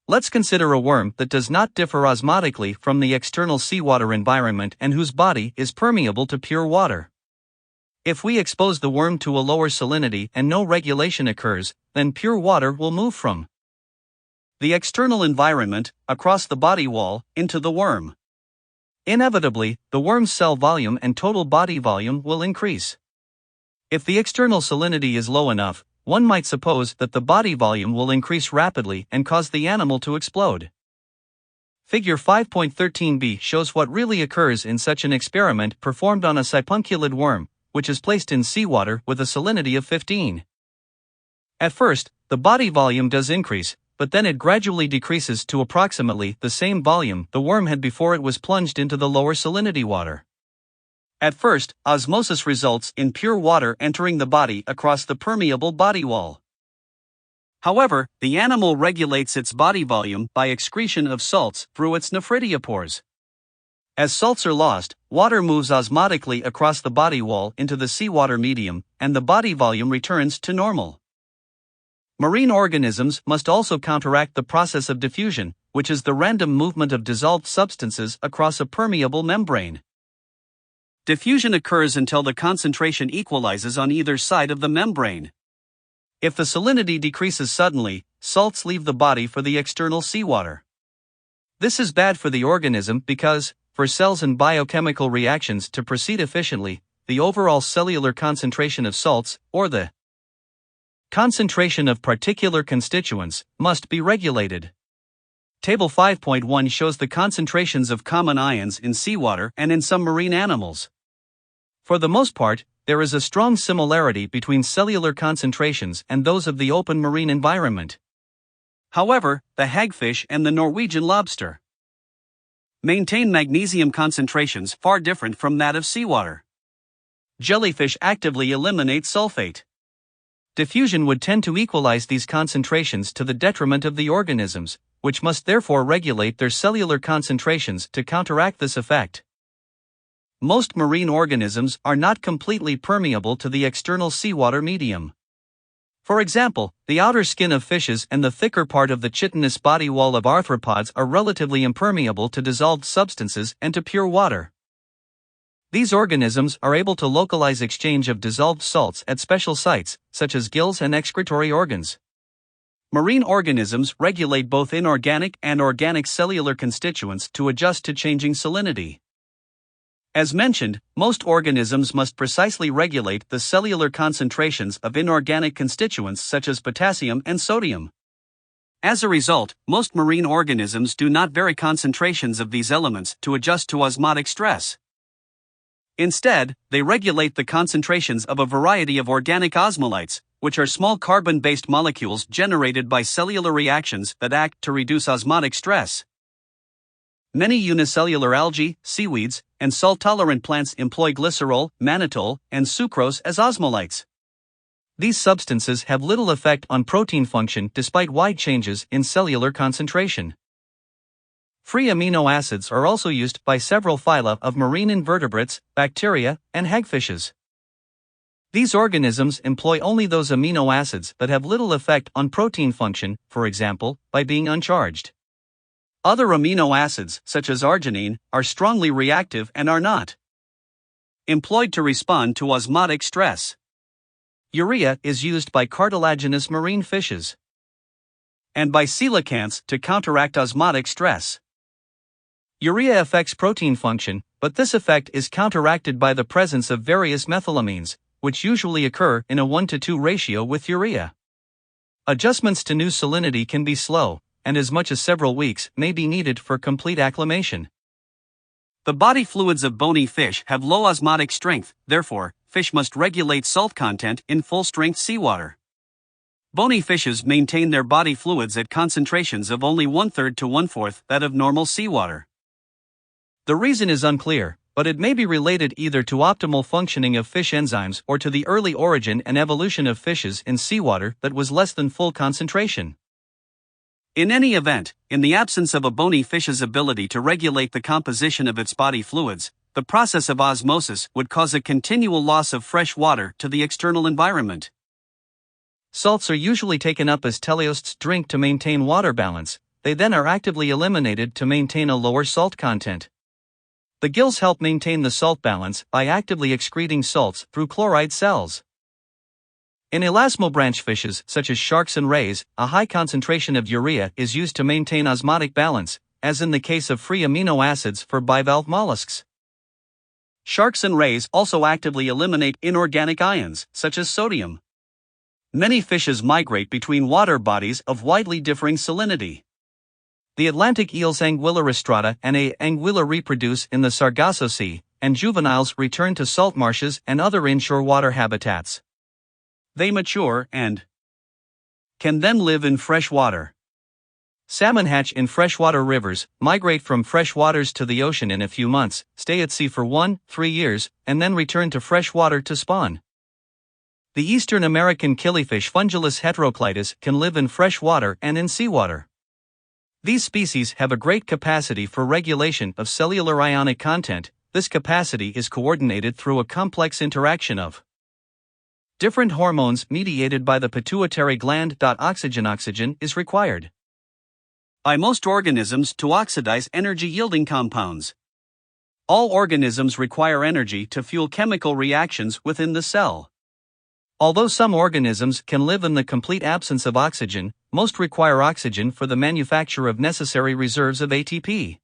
Let's consider a worm that does not differ osmotically from the external seawater environment and whose body is permeable to pure water. If we expose the worm to a lower salinity and no regulation occurs, then pure water will move from the external environment, across the body wall, into the worm. Inevitably, the worm's cell volume and total body volume will increase. If the external salinity is low enough, one might suppose that the body volume will increase rapidly and cause the animal to explode. Figure 5.13b shows what really occurs in such an experiment performed on a sipunculid worm, which is placed in seawater with a salinity of 15. At first, the body volume does increase, but then it gradually decreases to approximately the same volume the worm had before it was plunged into the lower salinity water. At first, osmosis results in pure water entering the body across the permeable body wall. However, the animal regulates its body volume by excretion of salts through its nephritiopores. As salts are lost, water moves osmotically across the body wall into the seawater medium, and the body volume returns to normal. Marine organisms must also counteract the process of diffusion, which is the random movement of dissolved substances across a permeable membrane. Diffusion occurs until the concentration equalizes on either side of the membrane. If the salinity decreases suddenly, salts leave the body for the external seawater. This is bad for the organism because, for cells and biochemical reactions to proceed efficiently, the overall cellular concentration of salts, or the concentration of particular constituents, must be regulated. Table 5.1 shows the concentrations of common ions in seawater and in some marine animals. For the most part, there is a strong similarity between cellular concentrations and those of the open marine environment. However, the hagfish and the Norwegian lobster maintain magnesium concentrations far different from that of seawater. Jellyfish actively eliminate sulfate. Diffusion would tend to equalize these concentrations to the detriment of the organisms, which must therefore regulate their cellular concentrations to counteract this effect. Most marine organisms are not completely permeable to the external seawater medium. For example, the outer skin of fishes and the thicker part of the chitinous body wall of arthropods are relatively impermeable to dissolved substances and to pure water. These organisms are able to localize exchange of dissolved salts at special sites, such as gills and excretory organs. Marine organisms regulate both inorganic and organic cellular constituents to adjust to changing salinity. As mentioned, most organisms must precisely regulate the cellular concentrations of inorganic constituents such as potassium and sodium. As a result, most marine organisms do not vary concentrations of these elements to adjust to osmotic stress. Instead, they regulate the concentrations of a variety of organic osmolytes, which are small carbon-based molecules generated by cellular reactions that act to reduce osmotic stress. Many unicellular algae, seaweeds, and salt-tolerant plants employ glycerol, mannitol, and sucrose as osmolytes. These substances have little effect on protein function despite wide changes in cellular concentration. Free amino acids are also used by several phyla of marine invertebrates, bacteria, and hagfishes. These organisms employ only those amino acids that have little effect on protein function, for example, by being uncharged. Other amino acids, such as arginine, are strongly reactive and are not employed to respond to osmotic stress. Urea is used by cartilaginous marine fishes and by coelacanths to counteract osmotic stress. Urea affects protein function, but this effect is counteracted by the presence of various methylamines, which usually occur in a 1:2 ratio with urea. Adjustments to new salinity can be slow, and as much as several weeks may be needed for complete acclimation. The body fluids of bony fish have low osmotic strength, therefore, fish must regulate salt content in full-strength seawater. Bony fishes maintain their body fluids at concentrations of only 1/3 to 1/4 that of normal seawater. The reason is unclear, but it may be related either to optimal functioning of fish enzymes or to the early origin and evolution of fishes in seawater that was less than full concentration. In any event, in the absence of a bony fish's ability to regulate the composition of its body fluids, the process of osmosis would cause a continual loss of fresh water to the external environment. Salts are usually taken up as teleosts drink to maintain water balance, they then are actively eliminated to maintain a lower salt content. The gills help maintain the salt balance by actively excreting salts through chloride cells. In elasmobranch fishes such as sharks and rays, a high concentration of urea is used to maintain osmotic balance, as in the case of free amino acids for bivalve mollusks. Sharks and rays also actively eliminate inorganic ions, such as sodium. Many fishes migrate between water bodies of widely differing salinity. The Atlantic eels Anguilla rostrata and A. anguilla reproduce in the Sargasso Sea, and juveniles return to salt marshes and other inshore water habitats. They mature and can then live in fresh water. Salmon hatch in freshwater rivers, migrate from fresh waters to the ocean in a few months, stay at sea for 1-3 years, and then return to fresh water to spawn. The Eastern American killifish Fungulus heteroclitus can live in fresh water and in seawater. These species have a great capacity for regulation of cellular ionic content. This capacity is coordinated through a complex interaction of different hormones mediated by the pituitary gland. Oxygen is required by most organisms to oxidize energy-yielding compounds. All organisms require energy to fuel chemical reactions within the cell. Although some organisms can live in the complete absence of oxygen, most require oxygen for the manufacture of necessary reserves of ATP.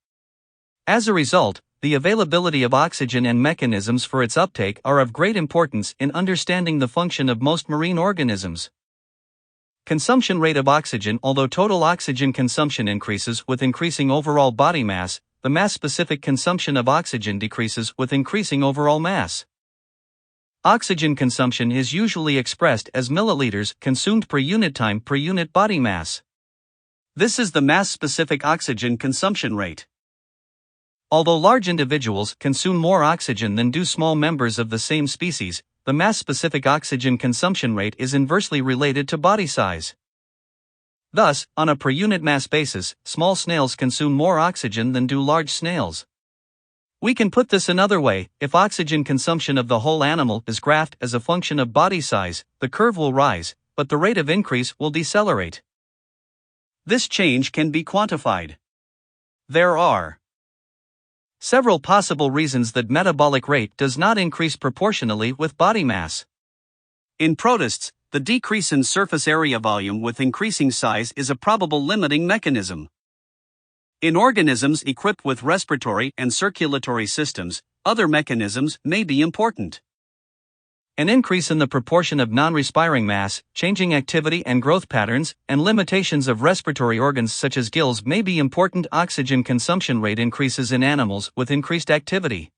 As a result, the availability of oxygen and mechanisms for its uptake are of great importance in understanding the function of most marine organisms. Consumption rate of oxygen. Although total oxygen consumption increases with increasing overall body mass, the mass-specific consumption of oxygen decreases with increasing overall mass. Oxygen consumption is usually expressed as milliliters consumed per unit time per unit body mass. This is the mass-specific oxygen consumption rate. Although large individuals consume more oxygen than do small members of the same species, the mass-specific oxygen consumption rate is inversely related to body size. Thus, on a per-unit mass basis, small snails consume more oxygen than do large snails. We can put this another way: if oxygen consumption of the whole animal is graphed as a function of body size, the curve will rise, but the rate of increase will decelerate. This change can be quantified. There are several possible reasons that metabolic rate does not increase proportionally with body mass. In protists, the decrease in surface area volume with increasing size is a probable limiting mechanism. In organisms equipped with respiratory and circulatory systems, other mechanisms may be important. An increase in the proportion of non-respiring mass, changing activity and growth patterns, and limitations of respiratory organs such as gills may be important. Oxygen consumption rate increases in animals with increased activity.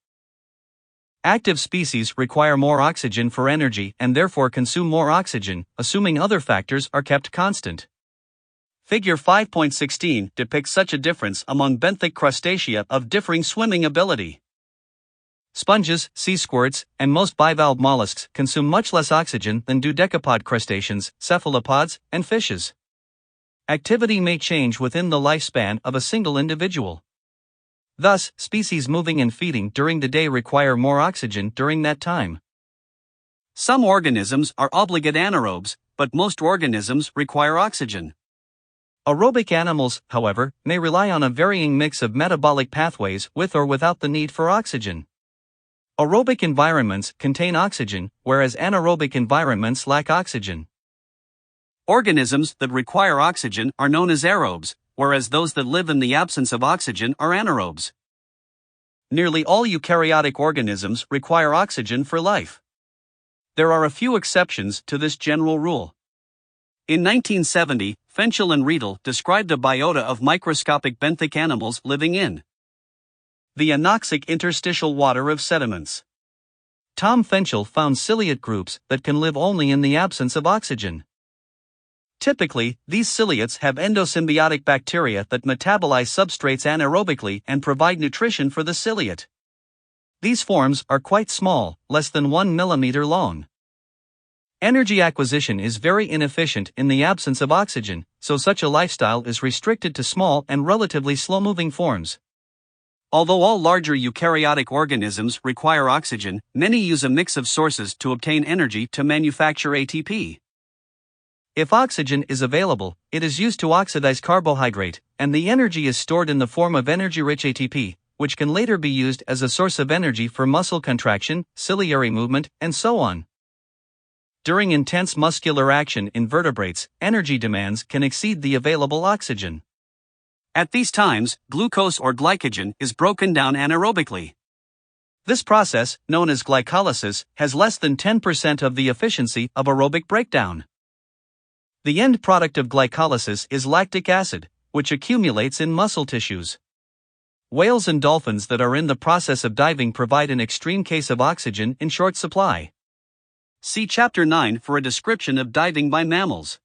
Active species require more oxygen for energy and therefore consume more oxygen, assuming other factors are kept constant. Figure 5.16 depicts such a difference among benthic crustacea of differing swimming ability. Sponges, sea squirts, and most bivalve mollusks consume much less oxygen than do decapod crustaceans, cephalopods, and fishes. Activity may change within the lifespan of a single individual. Thus, species moving and feeding during the day require more oxygen during that time. Some organisms are obligate anaerobes, but most organisms require oxygen. Aerobic animals, however, may rely on a varying mix of metabolic pathways with or without the need for oxygen. Aerobic environments contain oxygen, whereas anaerobic environments lack oxygen. Organisms that require oxygen are known as aerobes, whereas those that live in the absence of oxygen are anaerobes. Nearly all eukaryotic organisms require oxygen for life. There are a few exceptions to this general rule. In 1970, Fenchel and Riedel described a biota of microscopic benthic animals living in the anoxic interstitial water of sediments. Tom Fenchel found ciliate groups that can live only in the absence of oxygen. Typically, these ciliates have endosymbiotic bacteria that metabolize substrates anaerobically and provide nutrition for the ciliate. These forms are quite small, less than 1 millimeter long. Energy acquisition is very inefficient in the absence of oxygen, so such a lifestyle is restricted to small and relatively slow-moving forms. Although all larger eukaryotic organisms require oxygen, many use a mix of sources to obtain energy to manufacture ATP. If oxygen is available, it is used to oxidize carbohydrate, and the energy is stored in the form of energy-rich ATP, which can later be used as a source of energy for muscle contraction, ciliary movement, and so on. During intense muscular action in vertebrates, energy demands can exceed the available oxygen. At these times, glucose or glycogen is broken down anaerobically. This process, known as glycolysis, has less than 10% of the efficiency of aerobic breakdown. The end product of glycolysis is lactic acid, which accumulates in muscle tissues. Whales and dolphins that are in the process of diving provide an extreme case of oxygen in short supply. See Chapter 9 for a description of diving by mammals.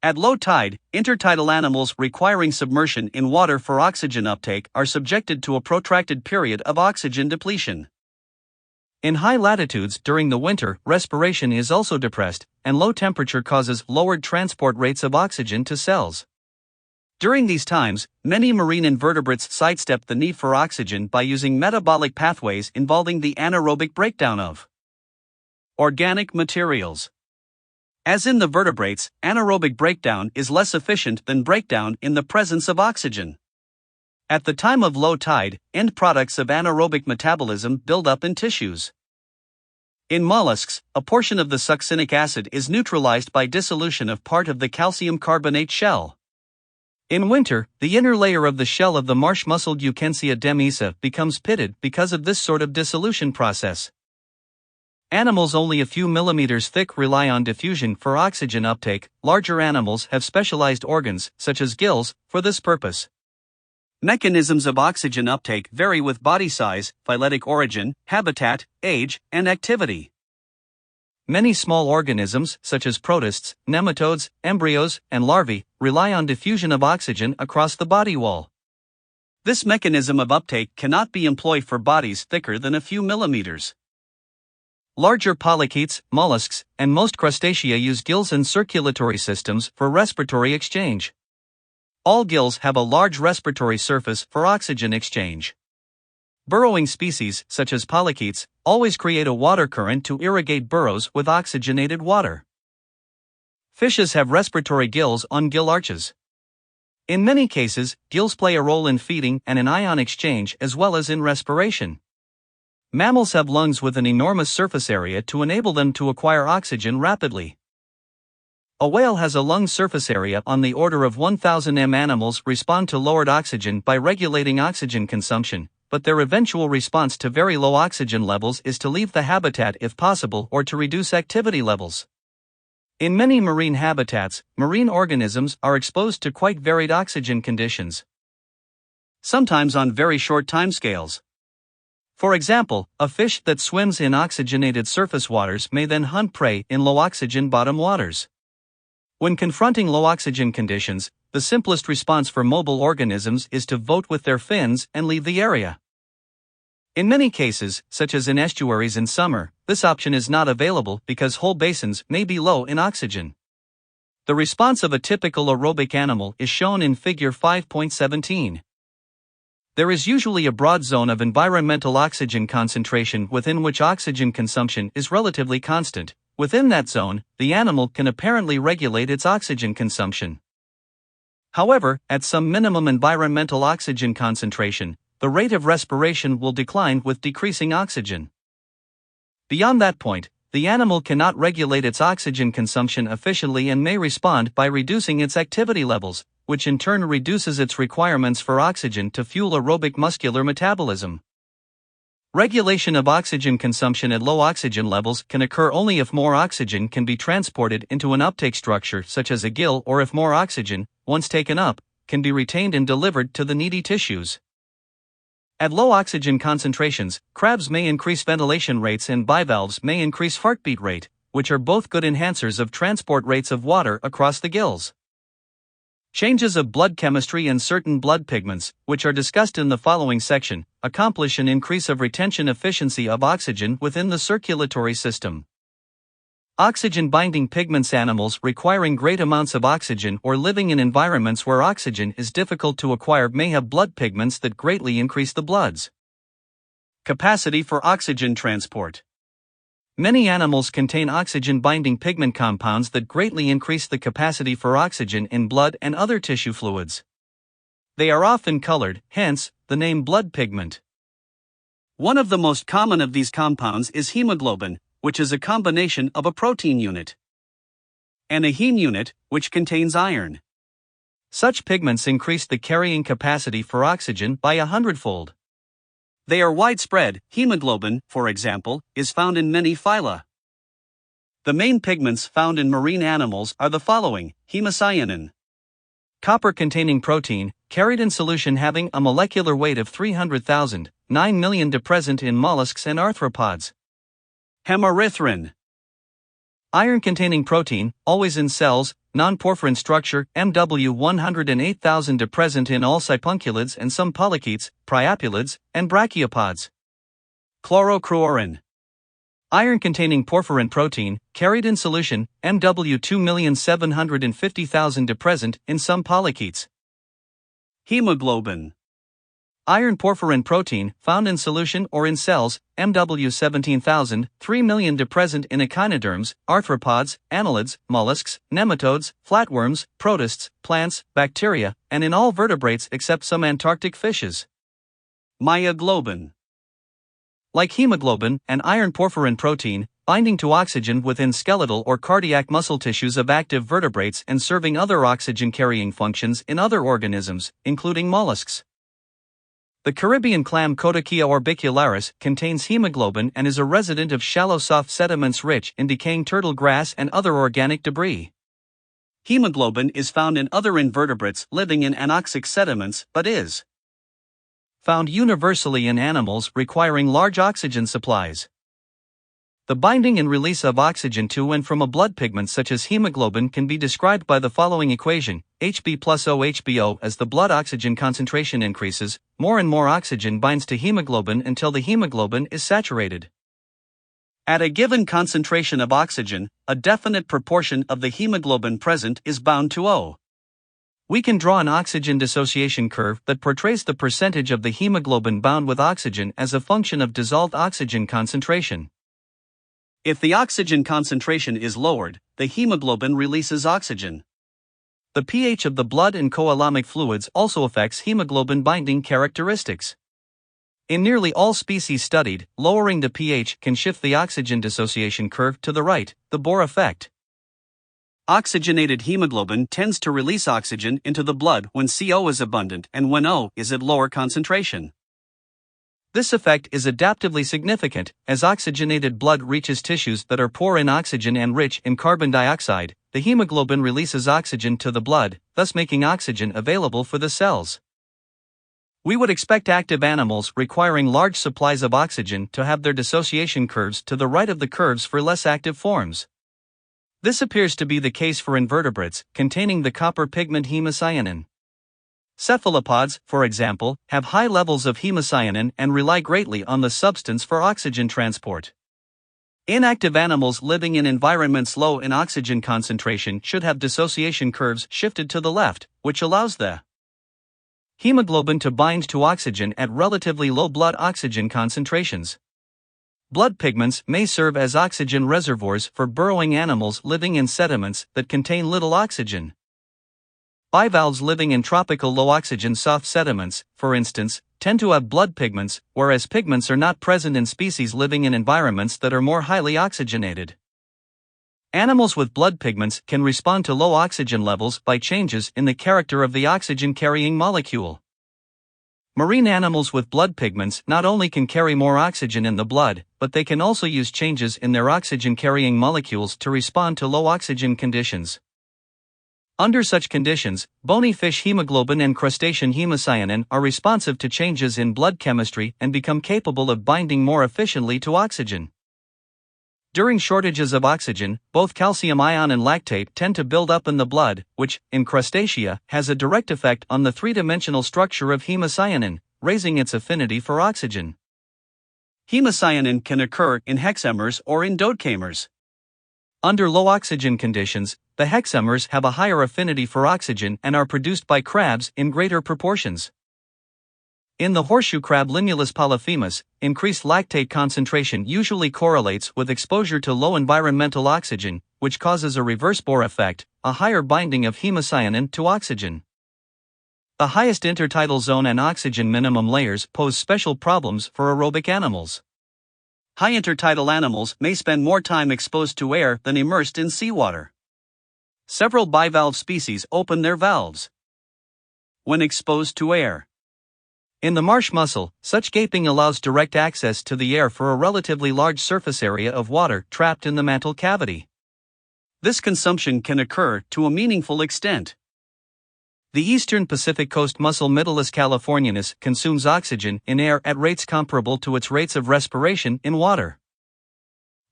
At low tide, intertidal animals requiring submersion in water for oxygen uptake are subjected to a protracted period of oxygen depletion. In high latitudes during the winter, respiration is also depressed, and low temperature causes lowered transport rates of oxygen to cells. During these times, many marine invertebrates sidestep the need for oxygen by using metabolic pathways involving the anaerobic breakdown of organic materials. As in the vertebrates, anaerobic breakdown is less efficient than breakdown in the presence of oxygen. At the time of low tide, end products of anaerobic metabolism build up in tissues. In mollusks, a portion of the succinic acid is neutralized by dissolution of part of the calcium carbonate shell. In winter, the inner layer of the shell of the marsh-muscled Eukensia demisa becomes pitted because of this sort of dissolution process. Animals only a few millimeters thick rely on diffusion for oxygen uptake. Larger animals have specialized organs, such as gills, for this purpose. Mechanisms of oxygen uptake vary with body size, phyletic origin, habitat, age, and activity. Many small organisms, such as protists, nematodes, embryos, and larvae, rely on diffusion of oxygen across the body wall. This mechanism of uptake cannot be employed for bodies thicker than a few millimeters. Larger polychaetes, mollusks, and most crustacea use gills and circulatory systems for respiratory exchange. All gills have a large respiratory surface for oxygen exchange. Burrowing species, such as polychaetes, always create a water current to irrigate burrows with oxygenated water. Fishes have respiratory gills on gill arches. In many cases, gills play a role in feeding and in ion exchange as well as in respiration. Mammals have lungs with an enormous surface area to enable them to acquire oxygen rapidly. A whale has a lung surface area on the order of 1,000 m. Animals respond to lowered oxygen by regulating oxygen consumption, but their eventual response to very low oxygen levels is to leave the habitat if possible or to reduce activity levels. In many marine habitats, marine organisms are exposed to quite varied oxygen conditions, sometimes on very short timescales. For example, a fish that swims in oxygenated surface waters may then hunt prey in low-oxygen bottom waters. When confronting low-oxygen conditions, the simplest response for mobile organisms is to vote with their fins and leave the area. In many cases, such as in estuaries in summer, this option is not available because whole basins may be low in oxygen. The response of a typical aerobic animal is shown in Figure 5.17. There is usually a broad zone of environmental oxygen concentration within which oxygen consumption is relatively constant. Within that zone, the animal can apparently regulate its oxygen consumption. However, at some minimum environmental oxygen concentration, the rate of respiration will decline with decreasing oxygen. Beyond that point, the animal cannot regulate its oxygen consumption efficiently and may respond by reducing its activity levels, which in turn reduces its requirements for oxygen to fuel aerobic muscular metabolism. Regulation of oxygen consumption at low oxygen levels can occur only if more oxygen can be transported into an uptake structure such as a gill, or if more oxygen, once taken up, can be retained and delivered to the needy tissues. At low oxygen concentrations, crabs may increase ventilation rates and bivalves may increase heartbeat rate, which are both good enhancers of transport rates of water across the gills. Changes of blood chemistry and certain blood pigments, which are discussed in the following section, accomplish an increase of retention efficiency of oxygen within the circulatory system. Oxygen-binding pigments. Animals requiring great amounts of oxygen or living in environments where oxygen is difficult to acquire may have blood pigments that greatly increase the blood's capacity for oxygen transport. Many animals contain oxygen-binding pigment compounds that greatly increase the capacity for oxygen in blood and other tissue fluids. They are often colored, hence, the name blood pigment. One of the most common of these compounds is hemoglobin, which is a combination of a protein unit and a heme unit, which contains iron. Such pigments increase the carrying capacity for oxygen by 100-fold. They are widespread. Hemoglobin, for example, is found in many phyla. The main pigments found in marine animals are the following: hemocyanin, copper-containing protein, carried in solution having a molecular weight of 300,000, 9 million, present in mollusks and arthropods. Hemerythrin, iron-containing protein, always in cells, non-porphyrin structure, Mw 108,000, present in all sipunculids and some polychaetes, priapulids, and brachiopods. Chlorocruorin, iron-containing porphyrin protein, carried in solution, Mw 2,750,000, present in some polychaetes. Hemoglobin, iron porphyrin protein, found in solution or in cells, Mw 17,000, 3 million, present in echinoderms, arthropods, annelids, mollusks, nematodes, flatworms, protists, plants, bacteria, and in all vertebrates except some Antarctic fishes. Myoglobin, like hemoglobin, an iron porphyrin protein, binding to oxygen within skeletal or cardiac muscle tissues of active vertebrates and serving other oxygen-carrying functions in other organisms, including mollusks. The Caribbean clam Codicea orbicularis contains hemoglobin and is a resident of shallow soft sediments rich in decaying turtle grass and other organic debris. Hemoglobin is found in other invertebrates living in anoxic sediments but is found universally in animals requiring large oxygen supplies. The binding and release of oxygen to and from a blood pigment such as hemoglobin can be described by the following equation: Hb plus OHBO. As the blood oxygen concentration increases, more and more oxygen binds to hemoglobin until the hemoglobin is saturated. At a given concentration of oxygen, a definite proportion of the hemoglobin present is bound to O. We can draw an oxygen dissociation curve that portrays the percentage of the hemoglobin bound with oxygen as a function of dissolved oxygen concentration. If the oxygen concentration is lowered, the hemoglobin releases oxygen. The pH of the blood and coalomic fluids also affects hemoglobin binding characteristics. In nearly all species studied, lowering the pH can shift the oxygen dissociation curve to the right, the Bohr effect. Oxygenated hemoglobin tends to release oxygen into the blood when CO is abundant and when O is at lower concentration. This effect is adaptively significant, as oxygenated blood reaches tissues that are poor in oxygen and rich in carbon dioxide. The hemoglobin releases oxygen to the blood, thus making oxygen available for the cells. We would expect active animals requiring large supplies of oxygen to have their dissociation curves to the right of the curves for less active forms. This appears to be the case for invertebrates containing the copper pigment hemocyanin. Cephalopods, for example, have high levels of hemocyanin and rely greatly on the substance for oxygen transport. Inactive animals living in environments low in oxygen concentration should have dissociation curves shifted to the left, which allows the Hemoglobin to bind to oxygen at relatively low blood oxygen concentrations. Blood pigments may serve as oxygen reservoirs for burrowing animals living in sediments that contain little oxygen. Bivalves living in tropical low-oxygen soft sediments, for instance, tend to have blood pigments, whereas pigments are not present in species living in environments that are more highly oxygenated. Animals with blood pigments can respond to low oxygen levels by changes in the character of the oxygen-carrying molecule. Marine animals with blood pigments not only can carry more oxygen in the blood, but they can also use changes in their oxygen-carrying molecules to respond to low oxygen conditions. Under such conditions, bony fish hemoglobin and crustacean hemocyanin are responsive to changes in blood chemistry and become capable of binding more efficiently to oxygen. During shortages of oxygen, both calcium ion and lactate tend to build up in the blood, which, in crustacea, has a direct effect on the three-dimensional structure of hemocyanin, raising its affinity for oxygen. Hemocyanin can occur in hexamers or in dodecamers. Under low oxygen conditions, the hexamers have a higher affinity for oxygen and are produced by crabs in greater proportions. In the horseshoe crab Limulus polyphemus, increased lactate concentration usually correlates with exposure to low environmental oxygen, which causes a reverse Bohr effect, a higher binding of hemocyanin to oxygen. The highest intertidal zone and oxygen minimum layers pose special problems for aerobic animals. High intertidal animals may spend more time exposed to air than immersed in seawater. Several bivalve species open their valves when exposed to air. In the marsh mussel, such gaping allows direct access to the air for a relatively large surface area of water trapped in the mantle cavity. This consumption can occur to a meaningful extent. The eastern Pacific coast mussel Metallus californianus consumes oxygen in air at rates comparable to its rates of respiration in water.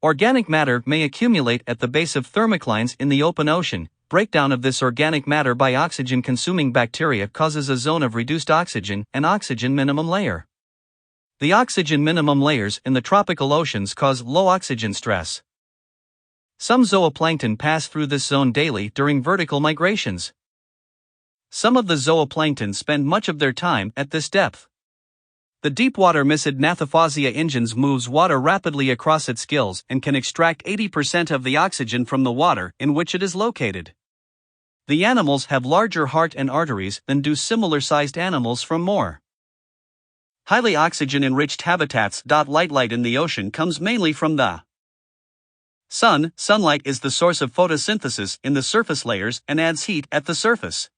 Organic matter may accumulate at the base of thermoclines in the open ocean. Breakdown of this organic matter by oxygen-consuming bacteria causes a zone of reduced oxygen and oxygen minimum layer. The oxygen minimum layers in the tropical oceans cause low oxygen stress. Some zooplankton pass through this zone daily during vertical migrations. Some of the zooplankton spend much of their time at this depth. The deepwater Mysid Gnathophasia ingens moves water rapidly across its gills and can extract 80% of the oxygen from the water in which it is located. The animals have larger heart and arteries than do similar-sized animals from more highly oxygen-enriched habitats. Light in the ocean comes mainly from the sun. Sunlight is the source of photosynthesis in the surface layers and adds heat at the surface.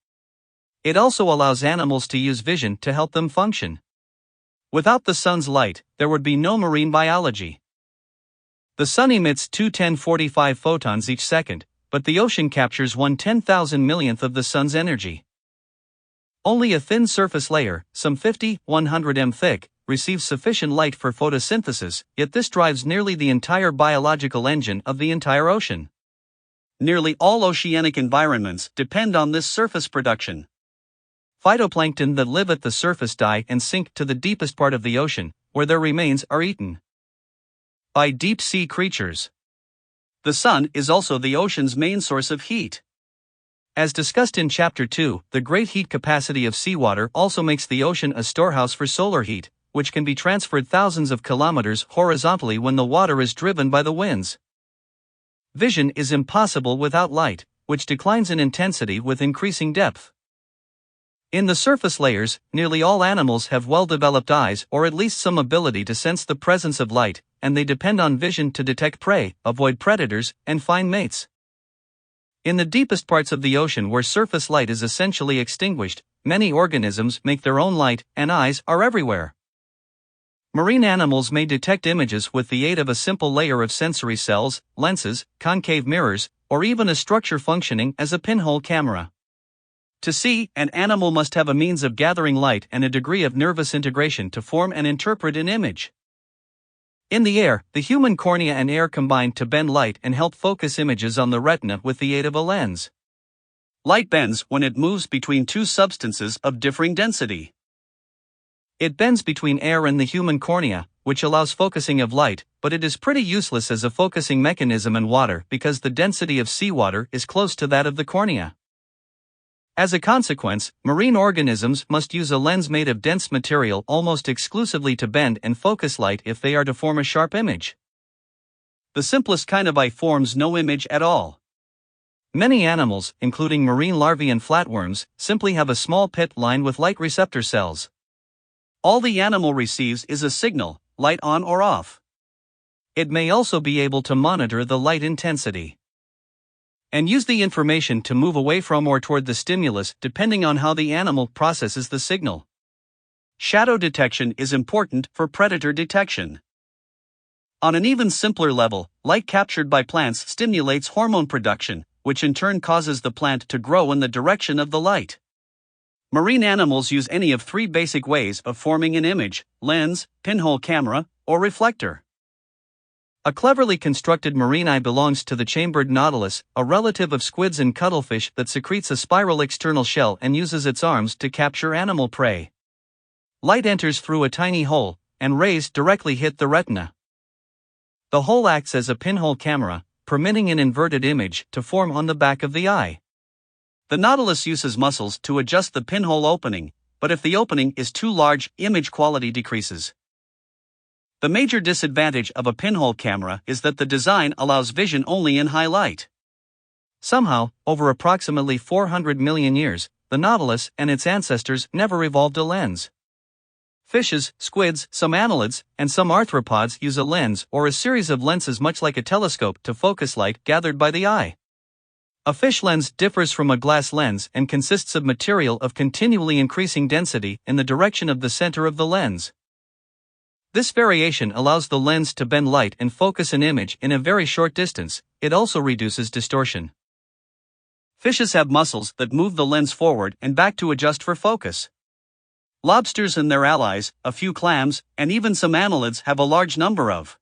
It also allows animals to use vision to help them function. Without the sun's light, there would be no marine biology. The sun emits 2 1045 photons each second, but the ocean captures 1 10,000 millionth of the sun's energy. Only a thin surface layer, some 50-100 m thick, receives sufficient light for photosynthesis, yet this drives nearly the entire biological engine of the entire ocean. Nearly all oceanic environments depend on this surface production. Phytoplankton that live at the surface die and sink to the deepest part of the ocean, where their remains are eaten by deep-sea creatures. The sun is also the ocean's main source of heat. As discussed in Chapter 2, the great heat capacity of seawater also makes the ocean a storehouse for solar heat, which can be transferred thousands of kilometers horizontally when the water is driven by the winds. Vision is impossible without light, which declines in intensity with increasing depth. In the surface layers, nearly all animals have well-developed eyes or at least some ability to sense the presence of light, and they depend on vision to detect prey, avoid predators, and find mates. In the deepest parts of the ocean where surface light is essentially extinguished, many organisms make their own light, and eyes are everywhere. Marine animals may detect images with the aid of a simple layer of sensory cells, lenses, concave mirrors, or even a structure functioning as a pinhole camera. To see, an animal must have a means of gathering light and a degree of nervous integration to form and interpret an image. In the air, the human cornea and air combine to bend light and help focus images on the retina with the aid of a lens. Light bends when it moves between two substances of differing density. It bends between air and the human cornea, which allows focusing of light, but it is pretty useless as a focusing mechanism in water because the density of seawater is close to that of the cornea. As a consequence, marine organisms must use a lens made of dense material almost exclusively to bend and focus light if they are to form a sharp image. The simplest kind of eye forms no image at all. Many animals, including marine larvae and flatworms, simply have a small pit lined with light receptor cells. All the animal receives is a signal, light on or off. It may also be able to monitor the light intensity and use the information to move away from or toward the stimulus depending on how the animal processes the signal. Shadow detection is important for predator detection. On an even simpler level, light captured by plants stimulates hormone production, which in turn causes the plant to grow in the direction of the light. Marine animals use any of three basic ways of forming an image: lens, pinhole camera, or reflector. A cleverly constructed marine eye belongs to the chambered nautilus, a relative of squids and cuttlefish that secretes a spiral external shell and uses its arms to capture animal prey. Light enters through a tiny hole, and rays directly hit the retina. The hole acts as a pinhole camera, permitting an inverted image to form on the back of the eye. The nautilus uses muscles to adjust the pinhole opening, but if the opening is too large, image quality decreases. The major disadvantage of a pinhole camera is that the design allows vision only in high light. Somehow, over approximately 400 million years, the nautilus and its ancestors never evolved a lens. Fishes, squids, some annelids, and some arthropods use a lens or a series of lenses much like a telescope to focus light gathered by the eye. A fish lens differs from a glass lens and consists of material of continually increasing density in the direction of the center of the lens. This variation allows the lens to bend light and focus an image in a very short distance. It also reduces distortion. Fishes have muscles that move the lens forward and back to adjust for focus. Lobsters and their allies, a few clams, and even some annelids have a large number of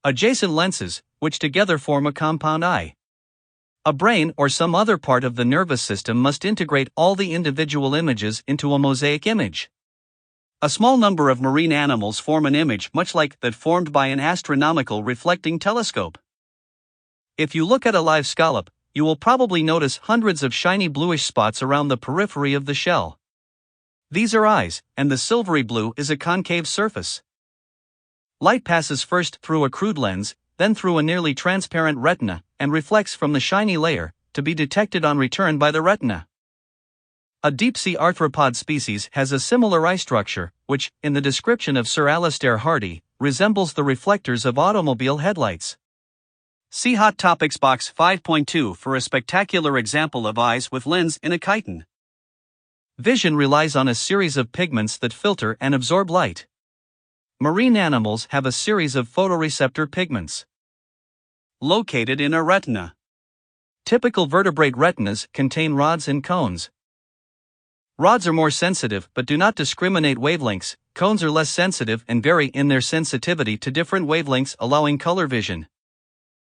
adjacent lenses, which together form a compound eye. A brain or some other part of the nervous system must integrate all the individual images into a mosaic image. A small number of marine animals form an image much like that formed by an astronomical reflecting telescope. If you look at a live scallop, you will probably notice hundreds of shiny bluish spots around the periphery of the shell. These are eyes, and the silvery blue is a concave surface. Light passes first through a crude lens, then through a nearly transparent retina, and reflects from the shiny layer, to be detected on return by the retina. A deep-sea arthropod species has a similar eye structure, which, in the description of Sir Alistair Hardy, resembles the reflectors of automobile headlights. See Hot Topics Box 5.2 for a spectacular example of eyes with lens in a chitin. Vision relies on a series of pigments that filter and absorb light. Marine animals have a series of photoreceptor pigments located in a retina. Typical vertebrate retinas contain rods and cones. Rods are more sensitive but do not discriminate wavelengths. Cones are less sensitive and vary in their sensitivity to different wavelengths, allowing color vision.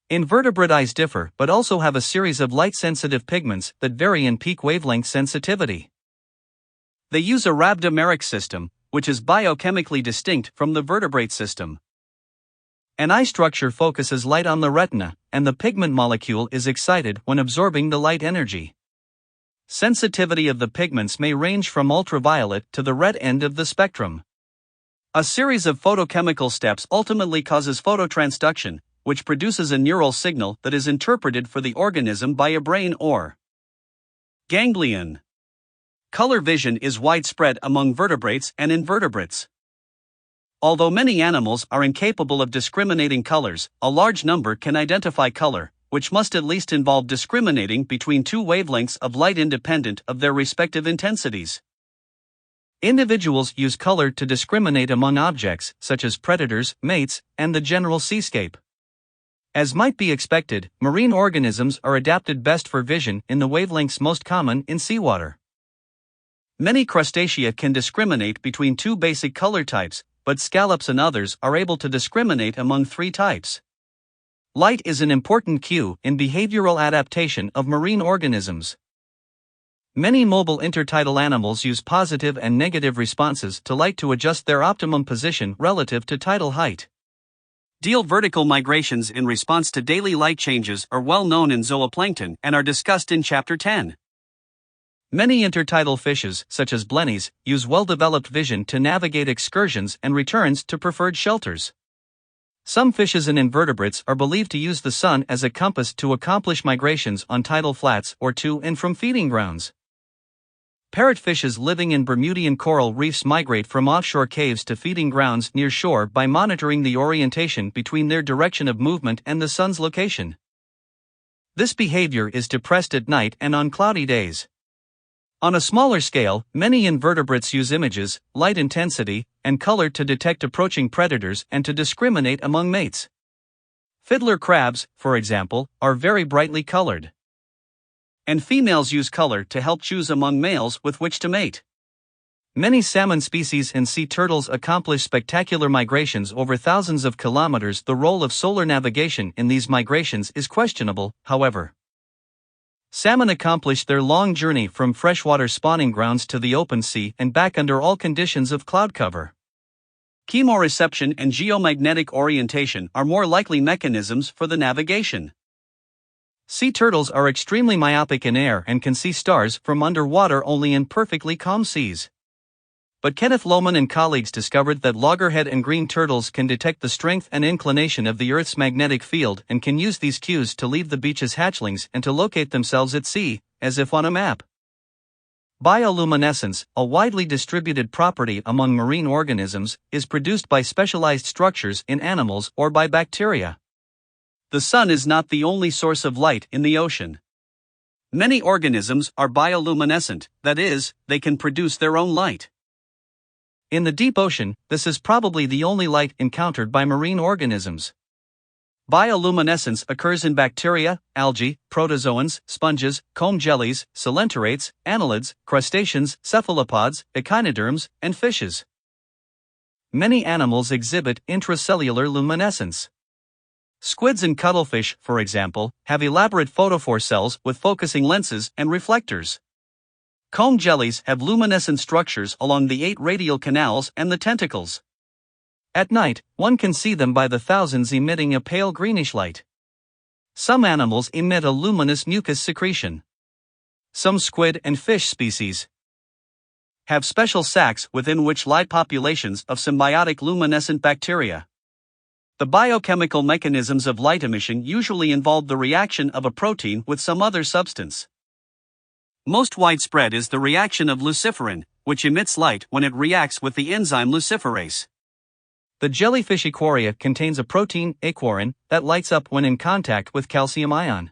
Invertebrate eyes differ but also have a series of light-sensitive pigments that vary in peak wavelength sensitivity. They use a rhabdomeric system, which is biochemically distinct from the vertebrate system. An eye structure focuses light on the retina, and the pigment molecule is excited when absorbing the light energy. Sensitivity of the pigments may range from ultraviolet to the red end of the spectrum. A series of photochemical steps ultimately causes phototransduction, which produces a neural signal that is interpreted for the organism by a brain or ganglion. Color vision is widespread among vertebrates and invertebrates. Although many animals are incapable of discriminating colors, a large number can identify color, which must at least involve discriminating between two wavelengths of light independent of their respective intensities. Individuals use color to discriminate among objects, such as predators, mates, and the general seascape. As might be expected, marine organisms are adapted best for vision in the wavelengths most common in seawater. Many crustacea can discriminate between two basic color types, but scallops and others are able to discriminate among three types. Light is an important cue in behavioral adaptation of marine organisms. Many mobile intertidal animals use positive and negative responses to light to adjust their optimum position relative to tidal height. Vertical migrations in response to daily light changes are well known in zooplankton and are discussed in Chapter 10. Many intertidal fishes, such as blennies, use well-developed vision to navigate excursions and returns to preferred shelters. Some fishes and invertebrates are believed to use the sun as a compass to accomplish migrations on tidal flats or to and from feeding grounds. Parrotfishes living in Bermudian coral reefs migrate from offshore caves to feeding grounds near shore by monitoring the orientation between their direction of movement and the sun's location. This behavior is depressed at night and on cloudy days. On a smaller scale, many invertebrates use images, light intensity, and color to detect approaching predators and to discriminate among mates. Fiddler crabs, for example, are very brightly colored. And females use color to help choose among males with which to mate. Many salmon species and sea turtles accomplish spectacular migrations over thousands of kilometers. The role of solar navigation in these migrations is questionable, however. Salmon accomplish their long journey from freshwater spawning grounds to the open sea and back under all conditions of cloud cover. Chemoreception and geomagnetic orientation are more likely mechanisms for the navigation. Sea turtles are extremely myopic in air and can see stars from underwater only in perfectly calm seas. But Kenneth Lohman and colleagues discovered that loggerhead and green turtles can detect the strength and inclination of the Earth's magnetic field and can use these cues to leave the beach as hatchlings and to locate themselves at sea, as if on a map. Bioluminescence, a widely distributed property among marine organisms, is produced by specialized structures in animals or by bacteria. The sun is not the only source of light in the ocean. Many organisms are bioluminescent, that is, they can produce their own light. In the deep ocean, this is probably the only light encountered by marine organisms. Bioluminescence occurs in bacteria, algae, protozoans, sponges, comb jellies, coelenterates, annelids, crustaceans, cephalopods, echinoderms, and fishes. Many animals exhibit intracellular luminescence. Squids and cuttlefish, for example, have elaborate photophore cells with focusing lenses and reflectors. Comb jellies have luminescent structures along the 8 radial canals and the tentacles. At night, one can see them by the thousands emitting a pale greenish light. Some animals emit a luminous mucus secretion. Some squid and fish species have special sacs within which lie populations of symbiotic luminescent bacteria. The biochemical mechanisms of light emission usually involve the reaction of a protein with some other substance. Most widespread is the reaction of luciferin, which emits light when it reacts with the enzyme luciferase. The jellyfish Aquaria contains a protein, aquarin, that lights up when in contact with calcium ion.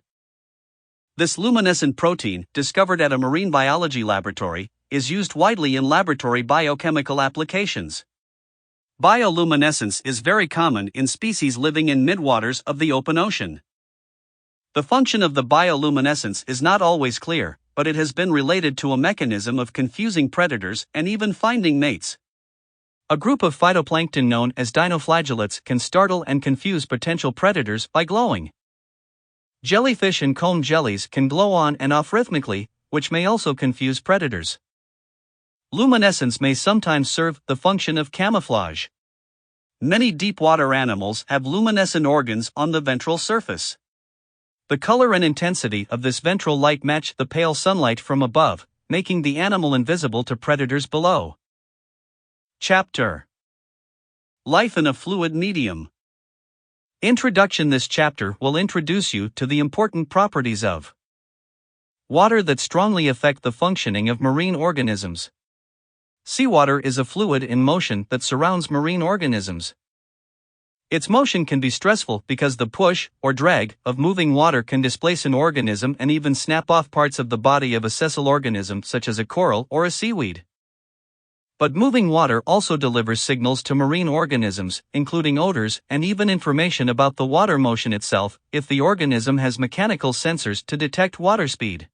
This luminescent protein, discovered at a marine biology laboratory, is used widely in laboratory biochemical applications. Bioluminescence is very common in species living in midwaters of the open ocean. The function of the bioluminescence is not always clear, but it has been related to a mechanism of confusing predators and even finding mates. A group of phytoplankton known as dinoflagellates can startle and confuse potential predators by glowing. Jellyfish and comb jellies can glow on and off rhythmically, which may also confuse predators. Luminescence may sometimes serve the function of camouflage. Many deep-water animals have luminescent organs on the ventral surface. The color and intensity of this ventral light match the pale sunlight from above, making the animal invisible to predators below. Chapter: Life in a Fluid Medium. Introduction. This chapter will introduce you to the important properties of water that strongly affect the functioning of marine organisms. Seawater is a fluid in motion that surrounds marine organisms. Its motion can be stressful because the push, or drag, of moving water can displace an organism and even snap off parts of the body of a sessile organism such as a coral or a seaweed. But moving water also delivers signals to marine organisms, including odors and even information about the water motion itself, if the organism has mechanical sensors to detect water speed.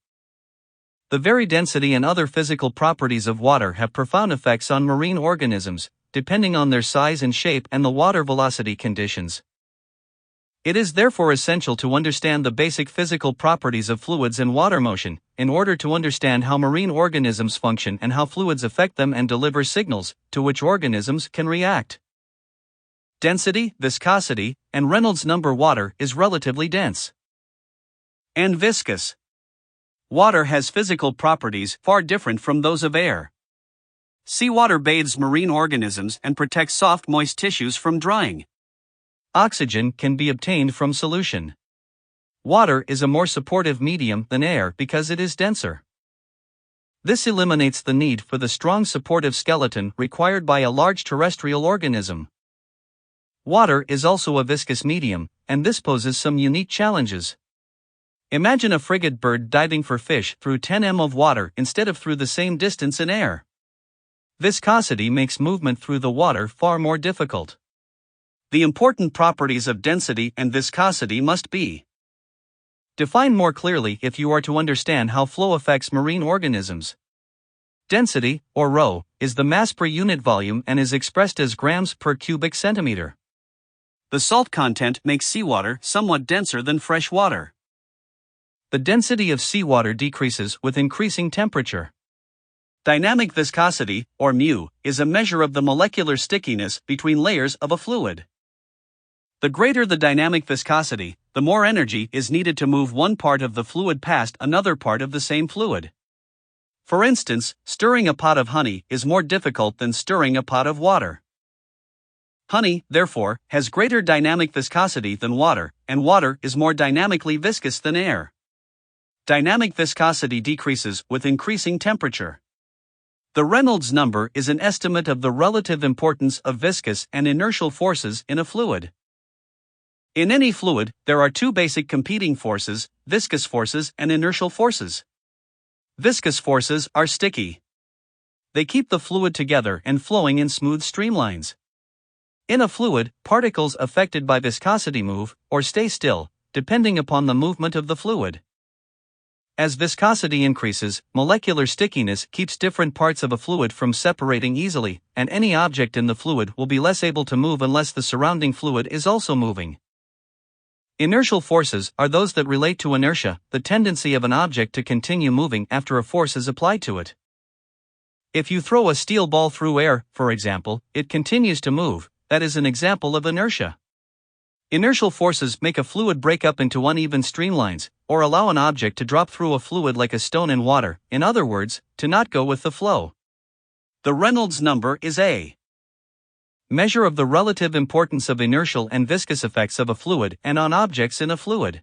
The very density and other physical properties of water have profound effects on marine organisms, depending on their size and shape and the water velocity conditions. It is therefore essential to understand the basic physical properties of fluids and water motion, in order to understand how marine organisms function and how fluids affect them and deliver signals, to which organisms can react. Density, viscosity, and Reynolds number. Water is relatively dense and viscous. Water has physical properties far different from those of air. Seawater bathes marine organisms and protects soft, moist tissues from drying. Oxygen can be obtained from solution. Water is a more supportive medium than air because it is denser. This eliminates the need for the strong supportive skeleton required by a large terrestrial organism. Water is also a viscous medium, and this poses some unique challenges. Imagine a frigate bird diving for fish through 10 m of water instead of through the same distance in air. Viscosity makes movement through the water far more difficult. The important properties of density and viscosity must be defined more clearly if you are to understand how flow affects marine organisms. Density, or ρ, is the mass per unit volume and is expressed as grams per cubic centimeter. The salt content makes seawater somewhat denser than fresh water. The density of seawater decreases with increasing temperature. Dynamic viscosity, or μ, is a measure of the molecular stickiness between layers of a fluid. The greater the dynamic viscosity, the more energy is needed to move one part of the fluid past another part of the same fluid. For instance, stirring a pot of honey is more difficult than stirring a pot of water. Honey, therefore, has greater dynamic viscosity than water, and water is more dynamically viscous than air. Dynamic viscosity decreases with increasing temperature. The Reynolds number is an estimate of the relative importance of viscous and inertial forces in a fluid. In any fluid, there are two basic competing forces, viscous forces and inertial forces. Viscous forces are sticky. They keep the fluid together and flowing in smooth streamlines. In a fluid, particles affected by viscosity move, or stay still, depending upon the movement of the fluid. As viscosity increases, molecular stickiness keeps different parts of a fluid from separating easily, and any object in the fluid will be less able to move unless the surrounding fluid is also moving. Inertial forces are those that relate to inertia, the tendency of an object to continue moving after a force is applied to it. If you throw a steel ball through air, for example, it continues to move. That is an example of inertia. Inertial forces make a fluid break up into uneven streamlines, or allow an object to drop through a fluid like a stone in water, in other words, to not go with the flow. The Reynolds number is a measure of the relative importance of inertial and viscous effects of a fluid and on objects in a fluid.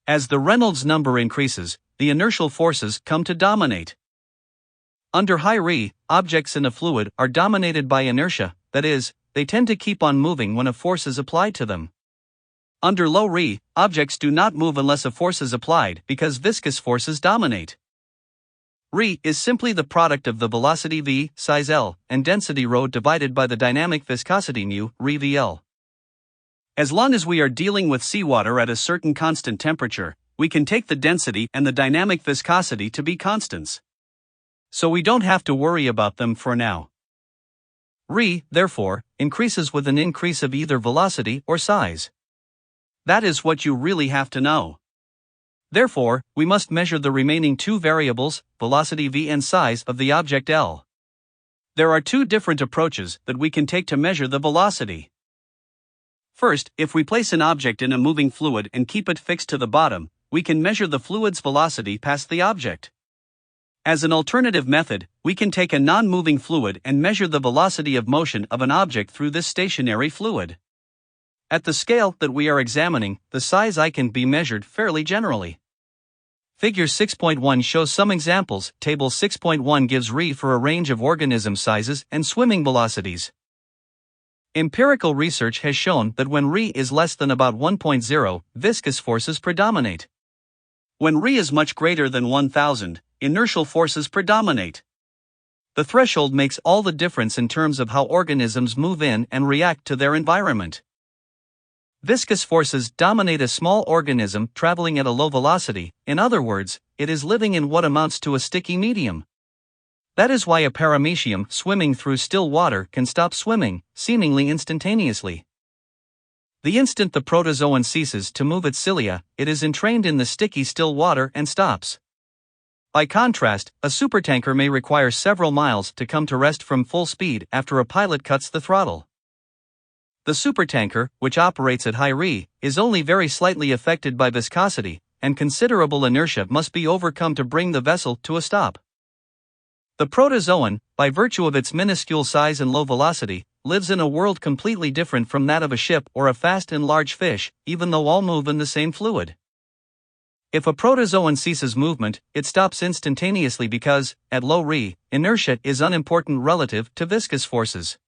As the Reynolds number increases, the inertial forces come to dominate. Under high ρ, objects in a fluid are dominated by inertia, that is, they tend to keep on moving when a force is applied to them. Under low ρ, objects do not move unless a force is applied because viscous forces dominate. ρ is simply the product of the velocity v, size L, and density ρ divided by the dynamic viscosity μ, ρVL. As long as we are dealing with seawater at a certain constant temperature, we can take the density and the dynamic viscosity to be constants. So we don't have to worry about them for now. ρ, therefore, increases with an increase of either velocity or size. That is what you really have to know. Therefore, we must measure the remaining two variables, velocity v and size of the object L. There are two different approaches that we can take to measure the velocity. First, if we place an object in a moving fluid and keep it fixed to the bottom, we can measure the fluid's velocity past the object. As an alternative method, we can take a non-moving fluid and measure the velocity of motion of an object through this stationary fluid. At the scale that we are examining, the size I can be measured fairly generally. Figure 6.1 shows some examples. Table 6.1 gives ρ for a range of organism sizes and swimming velocities. Empirical research has shown that when ρ is less than about 1.0, viscous forces predominate. When ρ is much greater than 1000, inertial forces predominate. The threshold makes all the difference in terms of how organisms move in and react to their environment. Viscous forces dominate a small organism traveling at a low velocity, in other words, it is living in what amounts to a sticky medium. That is why a paramecium swimming through still water can stop swimming, seemingly instantaneously. The instant the protozoan ceases to move its cilia, it is entrained in the sticky still water and stops. By contrast, a supertanker may require several miles to come to rest from full speed after a pilot cuts the throttle. The supertanker, which operates at high ρ, is only very slightly affected by viscosity, and considerable inertia must be overcome to bring the vessel to a stop. The protozoan, by virtue of its minuscule size and low velocity, lives in a world completely different from that of a ship or a fast and large fish, even though all move in the same fluid. If a protozoan ceases movement, it stops instantaneously because, at low Re, inertia is unimportant relative to viscous forces.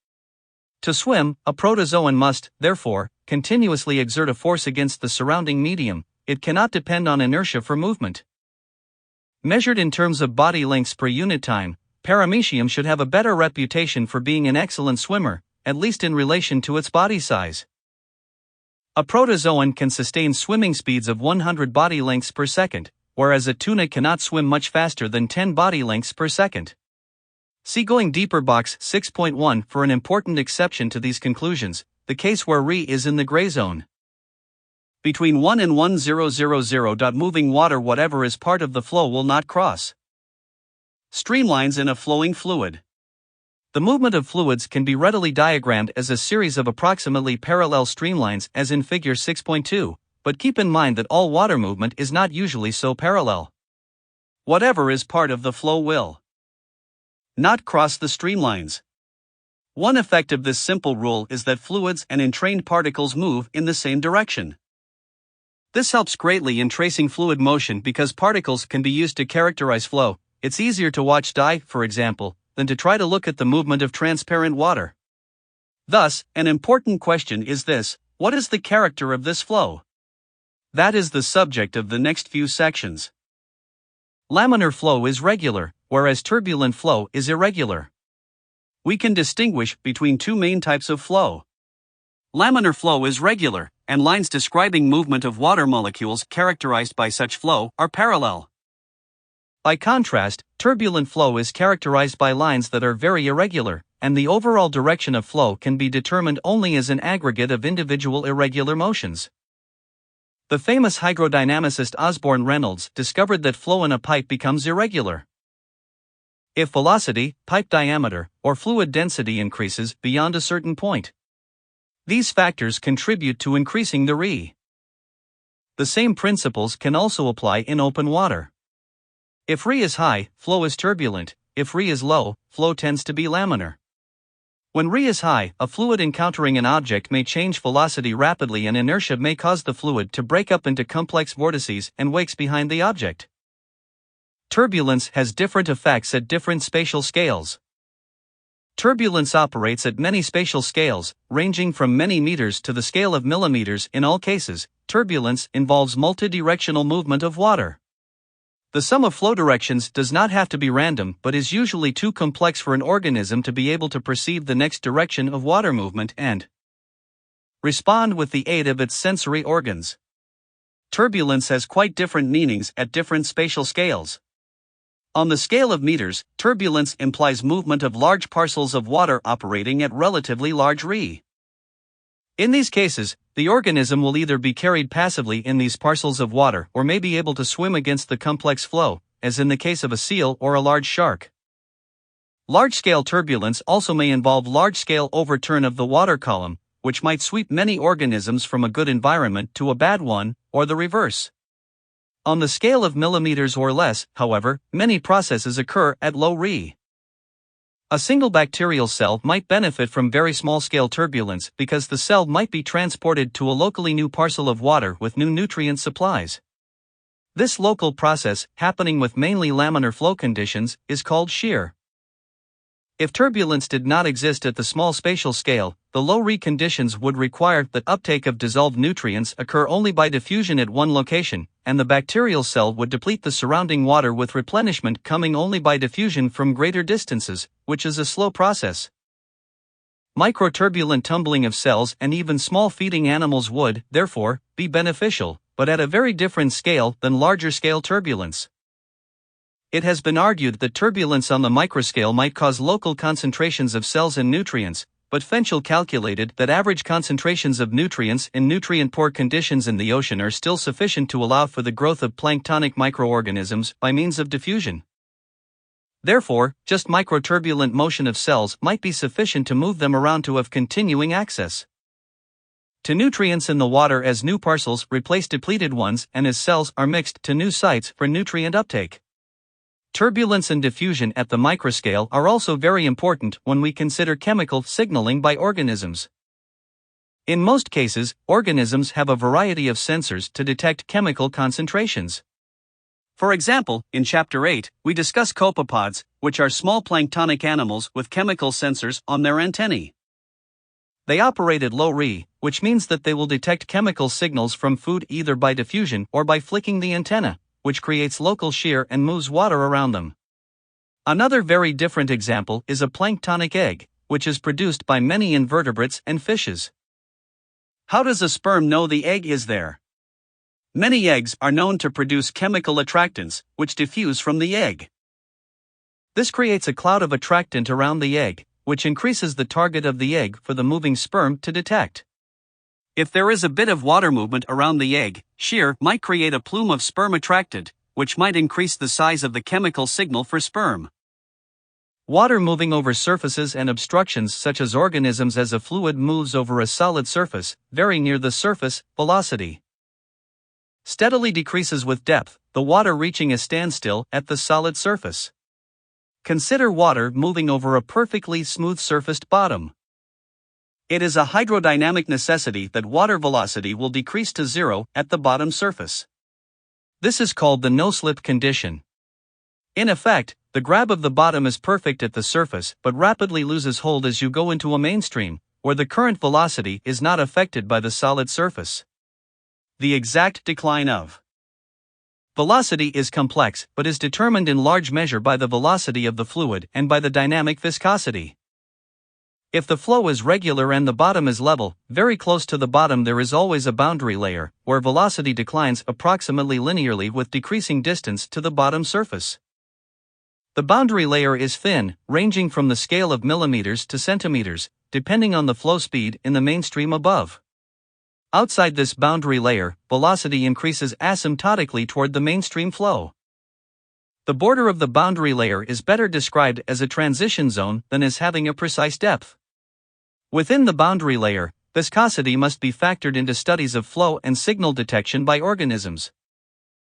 To swim, a protozoan must, therefore, continuously exert a force against the surrounding medium. It cannot depend on inertia for movement. Measured in terms of body lengths per unit time, Paramecium should have a better reputation for being an excellent swimmer, at least in relation to its body size. A protozoan can sustain swimming speeds of 100 body lengths per second, whereas a tuna cannot swim much faster than 10 body lengths per second. See Going Deeper box 6.1 for an important exception to these conclusions, the case where Re is in the gray zone. Between 1 and 1000. Moving water, whatever is part of the flow, will not cross streamlines in a flowing fluid. The movement of fluids can be readily diagrammed as a series of approximately parallel streamlines as in figure 6.2, but keep in mind that all water movement is not usually so parallel. Whatever is part of the flow will not cross the streamlines. One effect of this simple rule is that fluids and entrained particles move in the same direction. This helps greatly in tracing fluid motion because particles can be used to characterize flow. It's easier to watch dye, for example, than to try to look at the movement of transparent water. Thus, an important question is this: what is the character of this flow? That is the subject of the next few sections. Laminar flow is regular, whereas turbulent flow is irregular. We can distinguish between two main types of flow. Laminar flow is regular, and lines describing movement of water molecules characterized by such flow are parallel. By contrast, turbulent flow is characterized by lines that are very irregular, and the overall direction of flow can be determined only as an aggregate of individual irregular motions. The famous hydrodynamicist Osborne Reynolds discovered that flow in a pipe becomes irregular if velocity, pipe diameter, or fluid density increases beyond a certain point. These factors contribute to increasing the Re. The same principles can also apply in open water. If Re is high, flow is turbulent. If Re is low, flow tends to be laminar. When Re is high, a fluid encountering an object may change velocity rapidly, and inertia may cause the fluid to break up into complex vortices and wakes behind the object. Turbulence has different effects at different spatial scales. Turbulence operates at many spatial scales, ranging from many meters to the scale of millimeters. In all cases, turbulence involves multidirectional movement of water. The sum of flow directions does not have to be random, but is usually too complex for an organism to be able to perceive the next direction of water movement and respond with the aid of its sensory organs. Turbulence has quite different meanings at different spatial scales. On the scale of meters, turbulence implies movement of large parcels of water operating at relatively large Re. In these cases, the organism will either be carried passively in these parcels of water or may be able to swim against the complex flow, as in the case of a seal or a large shark. Large-scale turbulence also may involve large-scale overturn of the water column, which might sweep many organisms from a good environment to a bad one, or the reverse. On the scale of millimeters or less, however, many processes occur at low Re. A single bacterial cell might benefit from very small-scale turbulence because the cell might be transported to a locally new parcel of water with new nutrient supplies. This local process, happening with mainly laminar flow conditions, is called shear. If turbulence did not exist at the small spatial scale, the low Re conditions would require that uptake of dissolved nutrients occur only by diffusion at one location, and the bacterial cell would deplete the surrounding water with replenishment coming only by diffusion from greater distances, which is a slow process. Microturbulent tumbling of cells and even small feeding animals would, therefore, be beneficial, but at a very different scale than larger-scale turbulence. It has been argued that turbulence on the microscale might cause local concentrations of cells and nutrients, but Fenchel calculated that average concentrations of nutrients in nutrient-poor conditions in the ocean are still sufficient to allow for the growth of planktonic microorganisms by means of diffusion. Therefore, just microturbulent motion of cells might be sufficient to move them around to have continuing access. to nutrients in the water as new parcels replace depleted ones and as cells are mixed to new sites for nutrient uptake. Turbulence and diffusion at the microscale are also very important when we consider chemical signaling by organisms. In most cases, organisms have a variety of sensors to detect chemical concentrations. For example, in Chapter 8, we discuss copepods, which are small planktonic animals with chemical sensors on their antennae. They operate at low Re, which means that they will detect chemical signals from food either by diffusion or by flicking the antenna, which creates local shear and moves water around them. Another very different example is a planktonic egg, which is produced by many invertebrates and fishes. How does a sperm know the egg is there? Many eggs are known to produce chemical attractants, which diffuse from the egg. This creates a cloud of attractant around the egg, which increases the target of the egg for the moving sperm to detect. If there is a bit of water movement around the egg, shear might create a plume of sperm attractant, which might increase the size of the chemical signal for sperm. Water moving over surfaces and obstructions such as organisms as a fluid moves over a solid surface, very near the surface, velocity steadily decreases with depth, the water reaching a standstill at the solid surface. Consider water moving over a perfectly smooth-surfaced bottom. It is a hydrodynamic necessity that water velocity will decrease to zero at the bottom surface. This is called the no-slip condition. In effect, the grab of the bottom is perfect at the surface but rapidly loses hold as you go into a mainstream, where the current velocity is not affected by the solid surface. The exact decline of velocity is complex but is determined in large measure by the velocity of the fluid and by the dynamic viscosity. If the flow is regular and the bottom is level, very close to the bottom there is always a boundary layer, where velocity declines approximately linearly with decreasing distance to the bottom surface. The boundary layer is thin, ranging from the scale of millimeters to centimeters, depending on the flow speed in the mainstream above. Outside this boundary layer, velocity increases asymptotically toward the mainstream flow. The border of the boundary layer is better described as a transition zone than as having a precise depth. Within the boundary layer, viscosity must be factored into studies of flow and signal detection by organisms.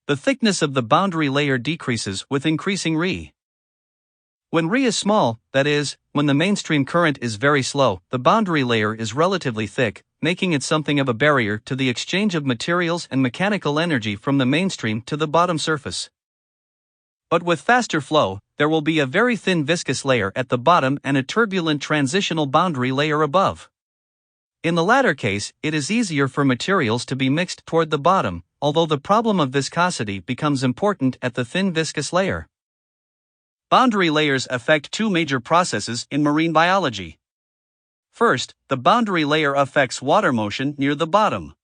The thickness of the boundary layer decreases with increasing Re. When Re is small, that is, when the mainstream current is very slow, the boundary layer is relatively thick, making it something of a barrier to the exchange of materials and mechanical energy from the mainstream to the bottom surface. But with faster flow, there will be a very thin viscous layer at the bottom and a turbulent transitional boundary layer above. In the latter case, it is easier for materials to be mixed toward the bottom, although the problem of viscosity becomes important at the thin viscous layer. Boundary layers affect two major processes in marine biology. First, the boundary layer affects water motion near the bottom.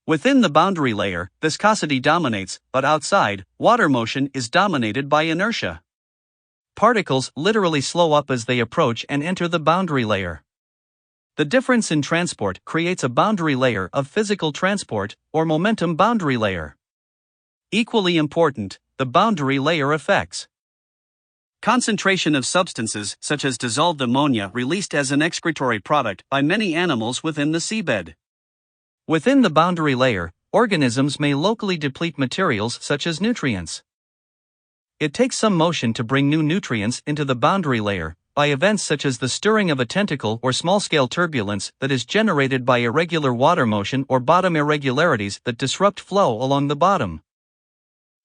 Within the boundary layer, viscosity dominates, but outside, water motion is dominated by inertia. Particles literally slow up as they approach and enter the boundary layer. The difference in transport creates a boundary layer of physical transport, or momentum boundary layer. Equally important, the boundary layer affects concentration of substances such as dissolved ammonia released as an excretory product by many animals within the seabed. Within the boundary layer, organisms may locally deplete materials such as nutrients. It takes some motion to bring new nutrients into the boundary layer, by events such as the stirring of a tentacle or small-scale turbulence that is generated by irregular water motion or bottom irregularities that disrupt flow along the bottom.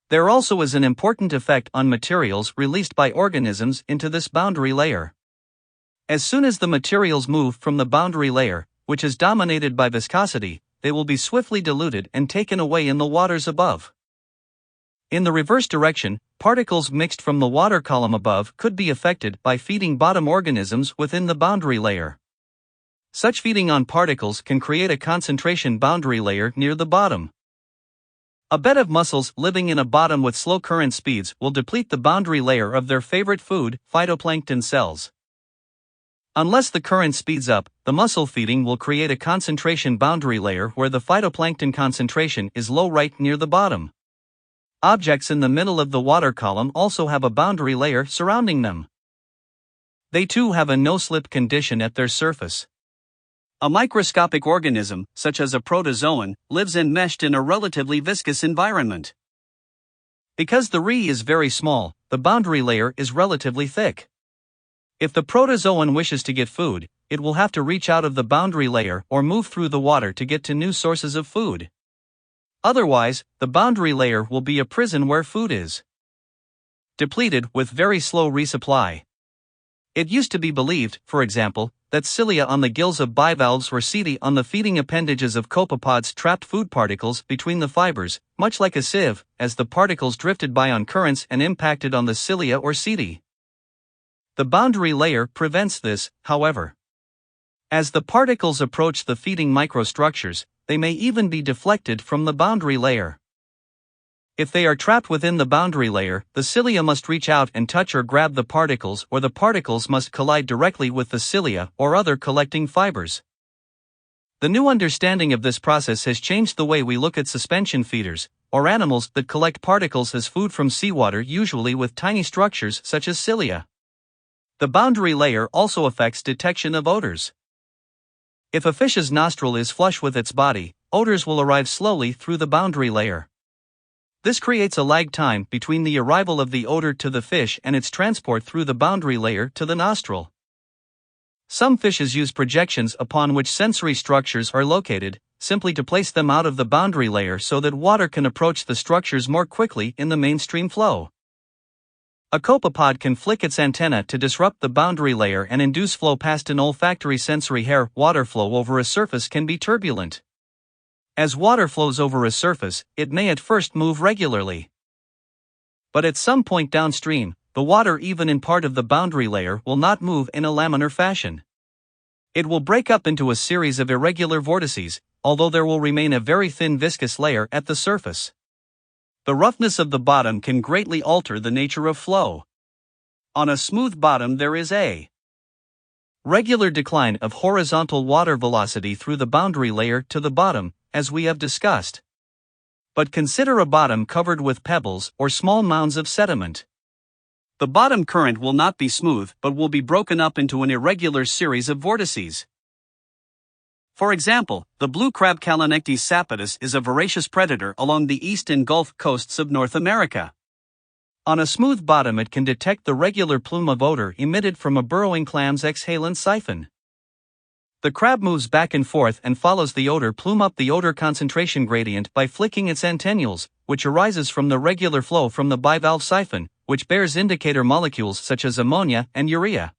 There also is an important effect on materials released by organisms into this boundary layer. As soon as the materials move from the boundary layer, which is dominated by viscosity, they will be swiftly diluted and taken away in the waters above. In the reverse direction, particles mixed from the water column above could be affected by feeding bottom organisms within the boundary layer. Such feeding on particles can create a concentration boundary layer near the bottom. A bed of mussels living in a bottom with slow current speeds will deplete the boundary layer of their favorite food, phytoplankton cells. Unless the current speeds up, the mussel feeding will create a concentration boundary layer where the phytoplankton concentration is low right near the bottom. Objects in the middle of the water column also have a boundary layer surrounding them. They too have a no-slip condition at their surface. A microscopic organism, such as a protozoan, lives enmeshed in a relatively viscous environment. Because the Re is very small, the boundary layer is relatively thick. If the protozoan wishes to get food, it will have to reach out of the boundary layer or move through the water to get to new sources of food. Otherwise, the boundary layer will be a prison where food is depleted with very slow resupply. It used to be believed, for example, that cilia on the gills of bivalves or setae on the feeding appendages of copepods trapped food particles between the fibers, much like a sieve, as the particles drifted by on currents and impacted on the cilia or setae. The boundary layer prevents this, however. As the particles approach the feeding microstructures, they may even be deflected from the boundary layer. If they are trapped within the boundary layer, the cilia must reach out and touch or grab the particles, or the particles must collide directly with the cilia or other collecting fibers. The new understanding of this process has changed the way we look at suspension feeders, or animals that collect particles as food from seawater, usually with tiny structures such as cilia. The boundary layer also affects detection of odors. If a fish's nostril is flush with its body, odors will arrive slowly through the boundary layer. This creates a lag time between the arrival of the odor to the fish and its transport through the boundary layer to the nostril. Some fishes use projections upon which sensory structures are located, simply to place them out of the boundary layer so that water can approach the structures more quickly in the mainstream flow. A copepod can flick its antenna to disrupt the boundary layer and induce flow past an olfactory sensory hair. Water flow over a surface can be turbulent. As water flows over a surface, it may at first move regularly. But at some point downstream, the water, even in part of the boundary layer, will not move in a laminar fashion. It will break up into a series of irregular vortices, although there will remain a very thin viscous layer at the surface. The roughness of the bottom can greatly alter the nature of flow. On a smooth bottom there is a regular decline of horizontal water velocity through the boundary layer to the bottom, as we have discussed. But consider a bottom covered with pebbles or small mounds of sediment. The bottom current will not be smooth but will be broken up into an irregular series of vortices. For example, the blue crab Calanectes sapitis is a voracious predator along the east and Gulf coasts of North America. On a smooth bottom it can detect the regular plume of odor emitted from a burrowing clam's exhalant siphon. The crab moves back and forth and follows the odor plume up the odor concentration gradient by flicking its antennules, which arises from the regular flow from the bivalve siphon, which bears indicator molecules such as ammonia and urea.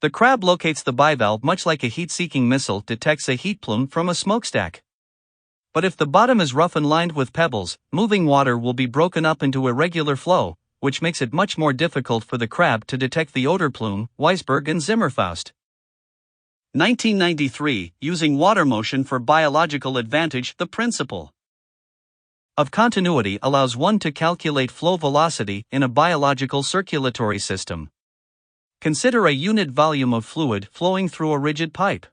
The crab locates the bivalve much like a heat-seeking missile detects a heat plume from a smokestack. But if the bottom is rough and lined with pebbles, moving water will be broken up into irregular flow, which makes it much more difficult for the crab to detect the odor plume. Weisberg and Zimmerfaust. 1993, Using Water Motion for Biological Advantage. The principle of continuity allows one to calculate flow velocity in a biological circulatory system. Consider a unit volume of fluid flowing through a rigid pipe.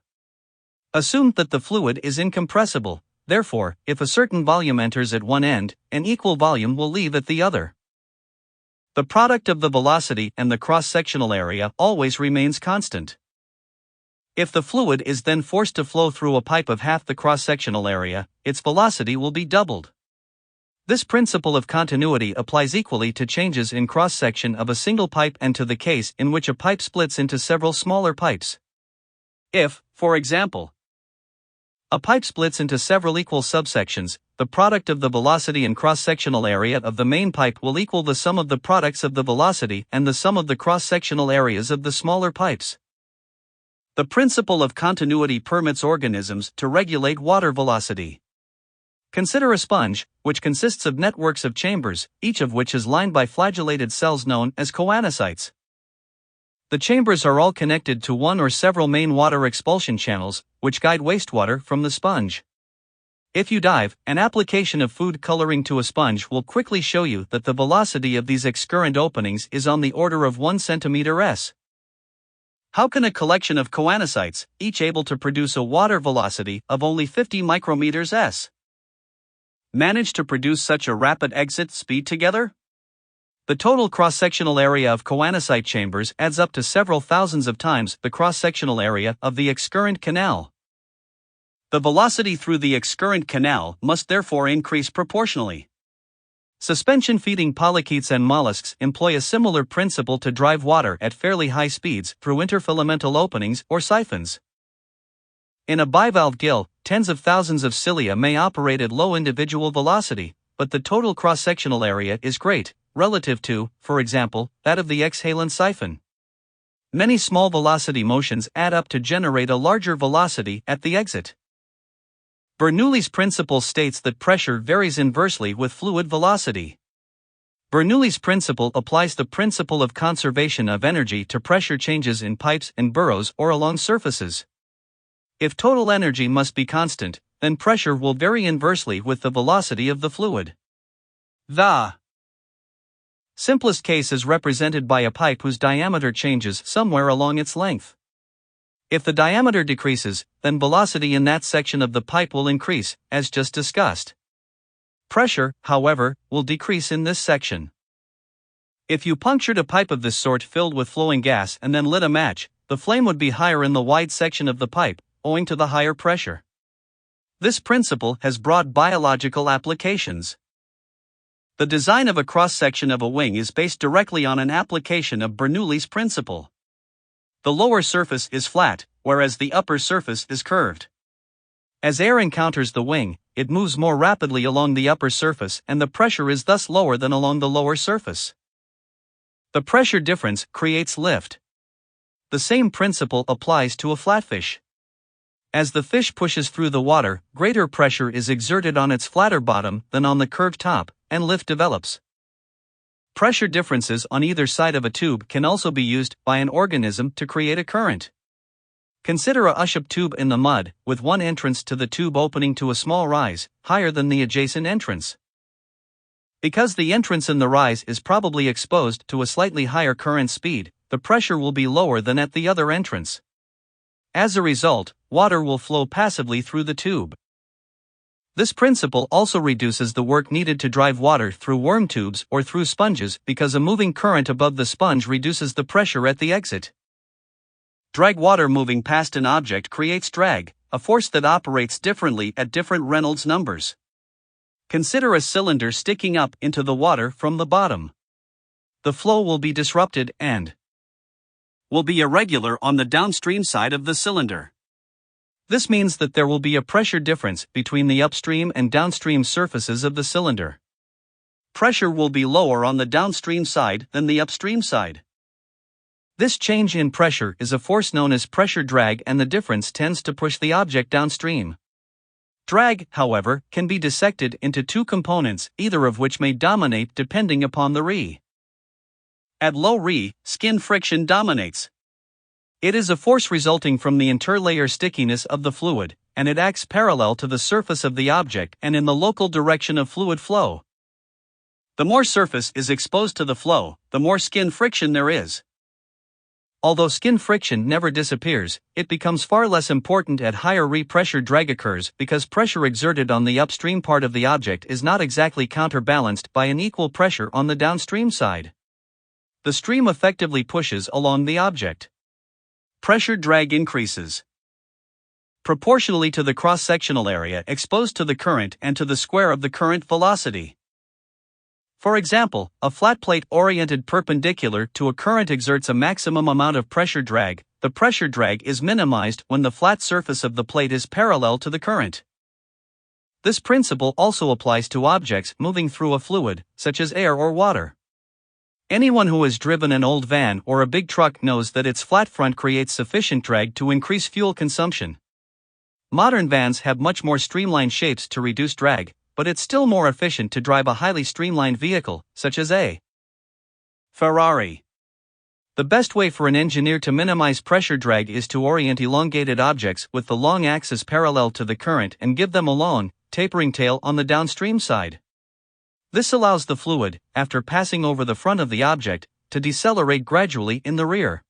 Assume that the fluid is incompressible, therefore, if a certain volume enters at one end, an equal volume will leave at the other. The product of the velocity and the cross-sectional area always remains constant. If the fluid is then forced to flow through a pipe of half the cross-sectional area, its velocity will be doubled. This principle of continuity applies equally to changes in cross-section of a single pipe and to the case in which a pipe splits into several smaller pipes. If, for example, a pipe splits into several equal subsections, the product of the velocity and cross-sectional area of the main pipe will equal the sum of the products of the velocity and the sum of the cross-sectional areas of the smaller pipes. The principle of continuity permits organisms to regulate water velocity. Consider a sponge, which consists of networks of chambers, each of which is lined by flagellated cells known as choanocytes. The chambers are all connected to one or several main water expulsion channels, which guide wastewater from the sponge. If you dive, an application of food coloring to a sponge will quickly show you that the velocity of these excurrent openings is on the order of 1 cm/s. How can a collection of choanocytes, each able to produce a water velocity of only 50 micrometers/s, manage to produce such a rapid exit speed together? The total cross-sectional area of choanocyte chambers adds up to several thousands of times the cross-sectional area of the excurrent canal. The velocity through the excurrent canal must therefore increase proportionally. Suspension-feeding polychaetes and mollusks employ a similar principle to drive water at fairly high speeds through interfilamental openings or siphons. In a bivalve gill, tens of thousands of cilia may operate at low individual velocity, but the total cross-sectional area is great, relative to, for example, that of the exhalant siphon. Many small velocity motions add up to generate a larger velocity at the exit. Bernoulli's principle states that pressure varies inversely with fluid velocity. Bernoulli's principle applies the principle of conservation of energy to pressure changes in pipes and burrows or along surfaces. If total energy must be constant, then pressure will vary inversely with the velocity of the fluid. The simplest case is represented by a pipe whose diameter changes somewhere along its length. If the diameter decreases, then velocity in that section of the pipe will increase, as just discussed. Pressure, however, will decrease in this section. If you punctured a pipe of this sort filled with flowing gas and then lit a match, the flame would be higher in the wide section of the pipe, owing to the higher pressure. This principle has broad biological applications. The design of a cross-section of a wing is based directly on an application of Bernoulli's principle. The lower surface is flat, whereas the upper surface is curved. As air encounters the wing, it moves more rapidly along the upper surface and the pressure is thus lower than along the lower surface. The pressure difference creates lift. The same principle applies to a flatfish. As the fish pushes through the water, greater pressure is exerted on its flatter bottom than on the curved top, and lift develops. Pressure differences on either side of a tube can also be used by an organism to create a current. Consider a U-shaped tube in the mud, with one entrance to the tube opening to a small rise, higher than the adjacent entrance. Because the entrance in the rise is probably exposed to a slightly higher current speed, the pressure will be lower than at the other entrance. As a result, water will flow passively through the tube. This principle also reduces the work needed to drive water through worm tubes or through sponges because a moving current above the sponge reduces the pressure at the exit. Drag water moving past an object creates drag, a force that operates differently at different Reynolds numbers. Consider a cylinder sticking up into the water from the bottom. The flow will be disrupted and will be irregular on the downstream side of the cylinder. This means that there will be a pressure difference between the upstream and downstream surfaces of the cylinder. Pressure will be lower on the downstream side than the upstream side. This change in pressure is a force known as pressure drag, and the difference tends to push the object downstream. Drag, however, can be dissected into two components, either of which may dominate depending upon the Re. At low Re, skin friction dominates. It is a force resulting from the interlayer stickiness of the fluid, and it acts parallel to the surface of the object and in the local direction of fluid flow. The more surface is exposed to the flow, the more skin friction there is. Although skin friction never disappears, it becomes far less important at higher Re. Pressure drag occurs because pressure exerted on the upstream part of the object is not exactly counterbalanced by an equal pressure on the downstream side. The stream effectively pushes along the object. Pressure drag increases proportionally to the cross-sectional area exposed to the current and to the square of the current velocity. For example, a flat plate oriented perpendicular to a current exerts a maximum amount of pressure drag. The pressure drag is minimized when the flat surface of the plate is parallel to the current. This principle also applies to objects moving through a fluid, such as air or water. Anyone who has driven an old van or a big truck knows that its flat front creates sufficient drag to increase fuel consumption. Modern vans have much more streamlined shapes to reduce drag, but it's still more efficient to drive a highly streamlined vehicle, such as a Ferrari. The best way for an engineer to minimize pressure drag is to orient elongated objects with the long axis parallel to the current and give them a long, tapering tail on the downstream side. This allows the fluid, after passing over the front of the object, to decelerate gradually in the rear.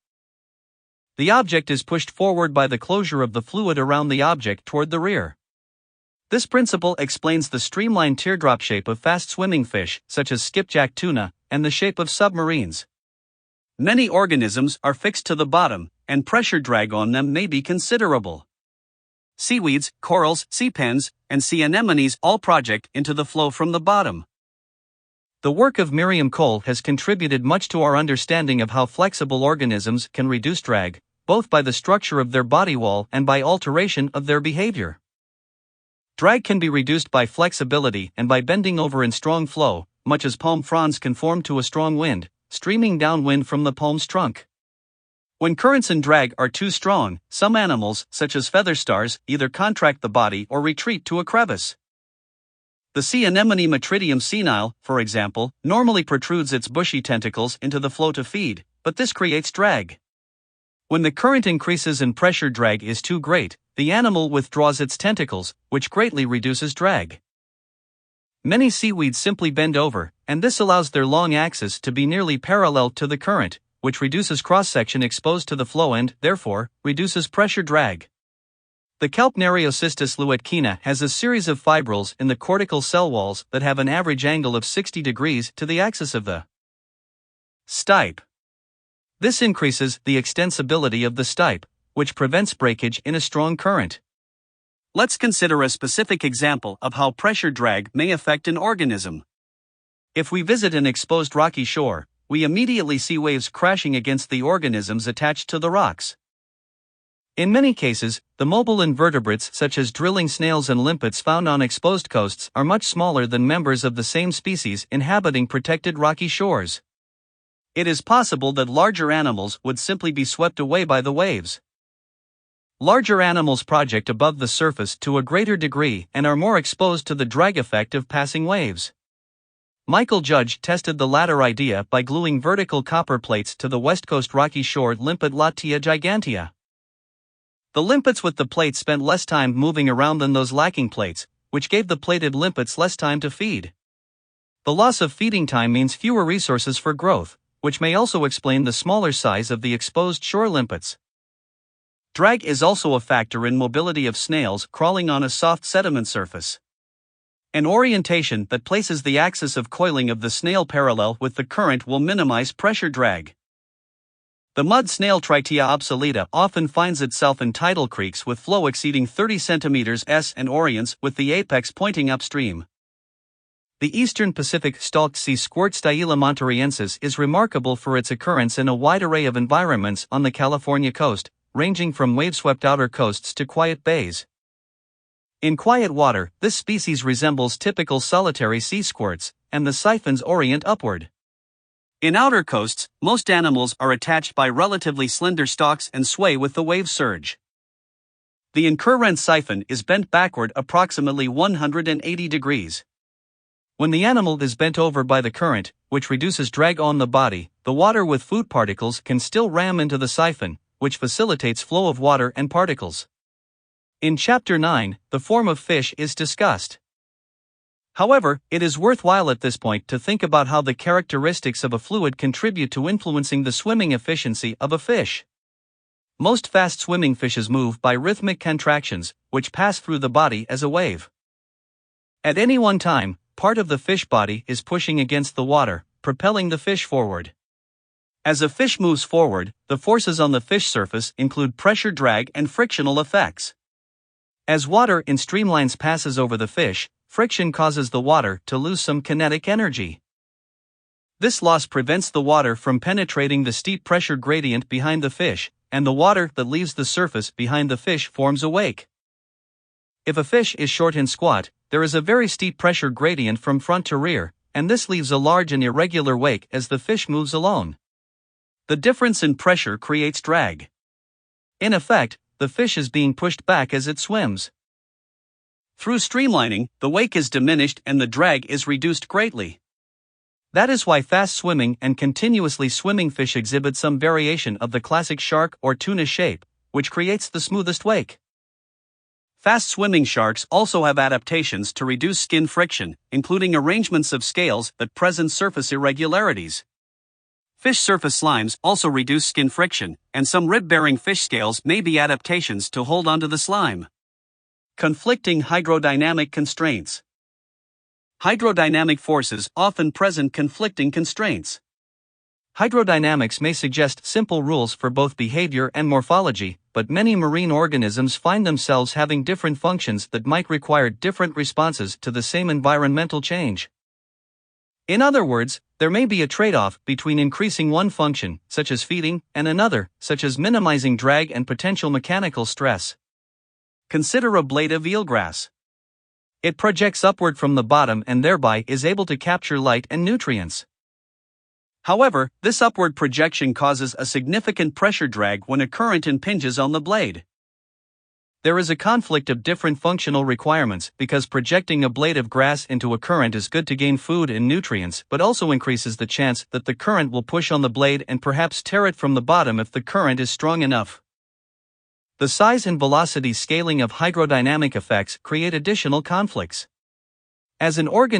The object is pushed forward by the closure of the fluid around the object toward the rear. This principle explains the streamlined teardrop shape of fast-swimming fish, such as skipjack tuna, and the shape of submarines. Many organisms are fixed to the bottom, and pressure drag on them may be considerable. Seaweeds, corals, sea pens, and sea anemones all project into the flow from the bottom. The work of Miriam Cole has contributed much to our understanding of how flexible organisms can reduce drag, both by the structure of their body wall and by alteration of their behavior. Drag can be reduced by flexibility and by bending over in strong flow, much as palm fronds conform to a strong wind, streaming downwind from the palm's trunk. When currents and drag are too strong, some animals, such as feather stars, either contract the body or retreat to a crevice. The sea anemone Metridium senile, for example, normally protrudes its bushy tentacles into the flow to feed, but this creates drag. When the current increases and pressure drag is too great, the animal withdraws its tentacles, which greatly reduces drag. Many seaweeds simply bend over, and this allows their long axis to be nearly parallel to the current, which reduces cross-section exposed to the flow and, therefore, reduces pressure drag. The kelp Nereocystis luetkina has a series of fibrils in the cortical cell walls that have an average angle of 60 degrees to the axis of the stipe. This increases the extensibility of the stipe, which prevents breakage in a strong current. Let's consider a specific example of how pressure drag may affect an organism. If we visit an exposed rocky shore, we immediately see waves crashing against the organisms attached to the rocks. In many cases, the mobile invertebrates such as drilling snails and limpets found on exposed coasts are much smaller than members of the same species inhabiting protected rocky shores. It is possible that larger animals would simply be swept away by the waves. Larger animals project above the surface to a greater degree and are more exposed to the drag effect of passing waves. Michael Judge tested the latter idea by gluing vertical copper plates to the west coast rocky shore limpet Latia gigantea. The limpets with the plates spent less time moving around than those lacking plates, which gave the plated limpets less time to feed. The loss of feeding time means fewer resources for growth, which may also explain the smaller size of the exposed shore limpets. Drag is also a factor in mobility of snails crawling on a soft sediment surface. An orientation that places the axis of coiling of the snail parallel with the current will minimize pressure drag. The mud snail Tritia obsoleta often finds itself in tidal creeks with flow exceeding 30 cm s and orients with the apex pointing upstream. The eastern Pacific stalked sea squirt Styla monterriensis is remarkable for its occurrence in a wide array of environments on the California coast, ranging from wave-swept outer coasts to quiet bays. In quiet water, this species resembles typical solitary sea squirts, and the siphons orient upward. In outer coasts, most animals are attached by relatively slender stalks and sway with the wave surge. The incurrent siphon is bent backward approximately 180 degrees. When the animal is bent over by the current, which reduces drag on the body, the water with food particles can still ram into the siphon, which facilitates flow of water and particles. In Chapter 9, the form of fish is discussed. However, it is worthwhile at this point to think about how the characteristics of a fluid contribute to influencing the swimming efficiency of a fish. Most fast-swimming fishes move by rhythmic contractions, which pass through the body as a wave. At any one time, part of the fish body is pushing against the water, propelling the fish forward. As a fish moves forward, the forces on the fish surface include pressure drag and frictional effects. As water in streamlines passes over the fish, friction causes the water to lose some kinetic energy. This loss prevents the water from penetrating the steep pressure gradient behind the fish, and the water that leaves the surface behind the fish forms a wake. If a fish is short and squat, there is a very steep pressure gradient from front to rear, and this leaves a large and irregular wake as the fish moves along. The difference in pressure creates drag. In effect, the fish is being pushed back as it swims. Through streamlining, the wake is diminished and the drag is reduced greatly. That is why fast-swimming and continuously swimming fish exhibit some variation of the classic shark or tuna shape, which creates the smoothest wake. Fast-swimming sharks also have adaptations to reduce skin friction, including arrangements of scales that present surface irregularities. Fish surface slimes also reduce skin friction, and some rib-bearing fish scales may be adaptations to hold onto the slime. Conflicting hydrodynamic constraints. Hydrodynamic forces often present conflicting constraints. Hydrodynamics may suggest simple rules for both behavior and morphology, but many marine organisms find themselves having different functions that might require different responses to the same environmental change. In other words, there may be a trade-off between increasing one function, such as feeding, and another, such as minimizing drag and potential mechanical stress. Consider a blade of eelgrass. It projects upward from the bottom and thereby is able to capture light and nutrients. However, this upward projection causes a significant pressure drag when a current impinges on the blade. There is a conflict of different functional requirements because projecting a blade of grass into a current is good to gain food and nutrients but also increases the chance that the current will push on the blade and perhaps tear it from the bottom if the current is strong enough. The size and velocity scaling of hydrodynamic effects create additional conflicts. As an organism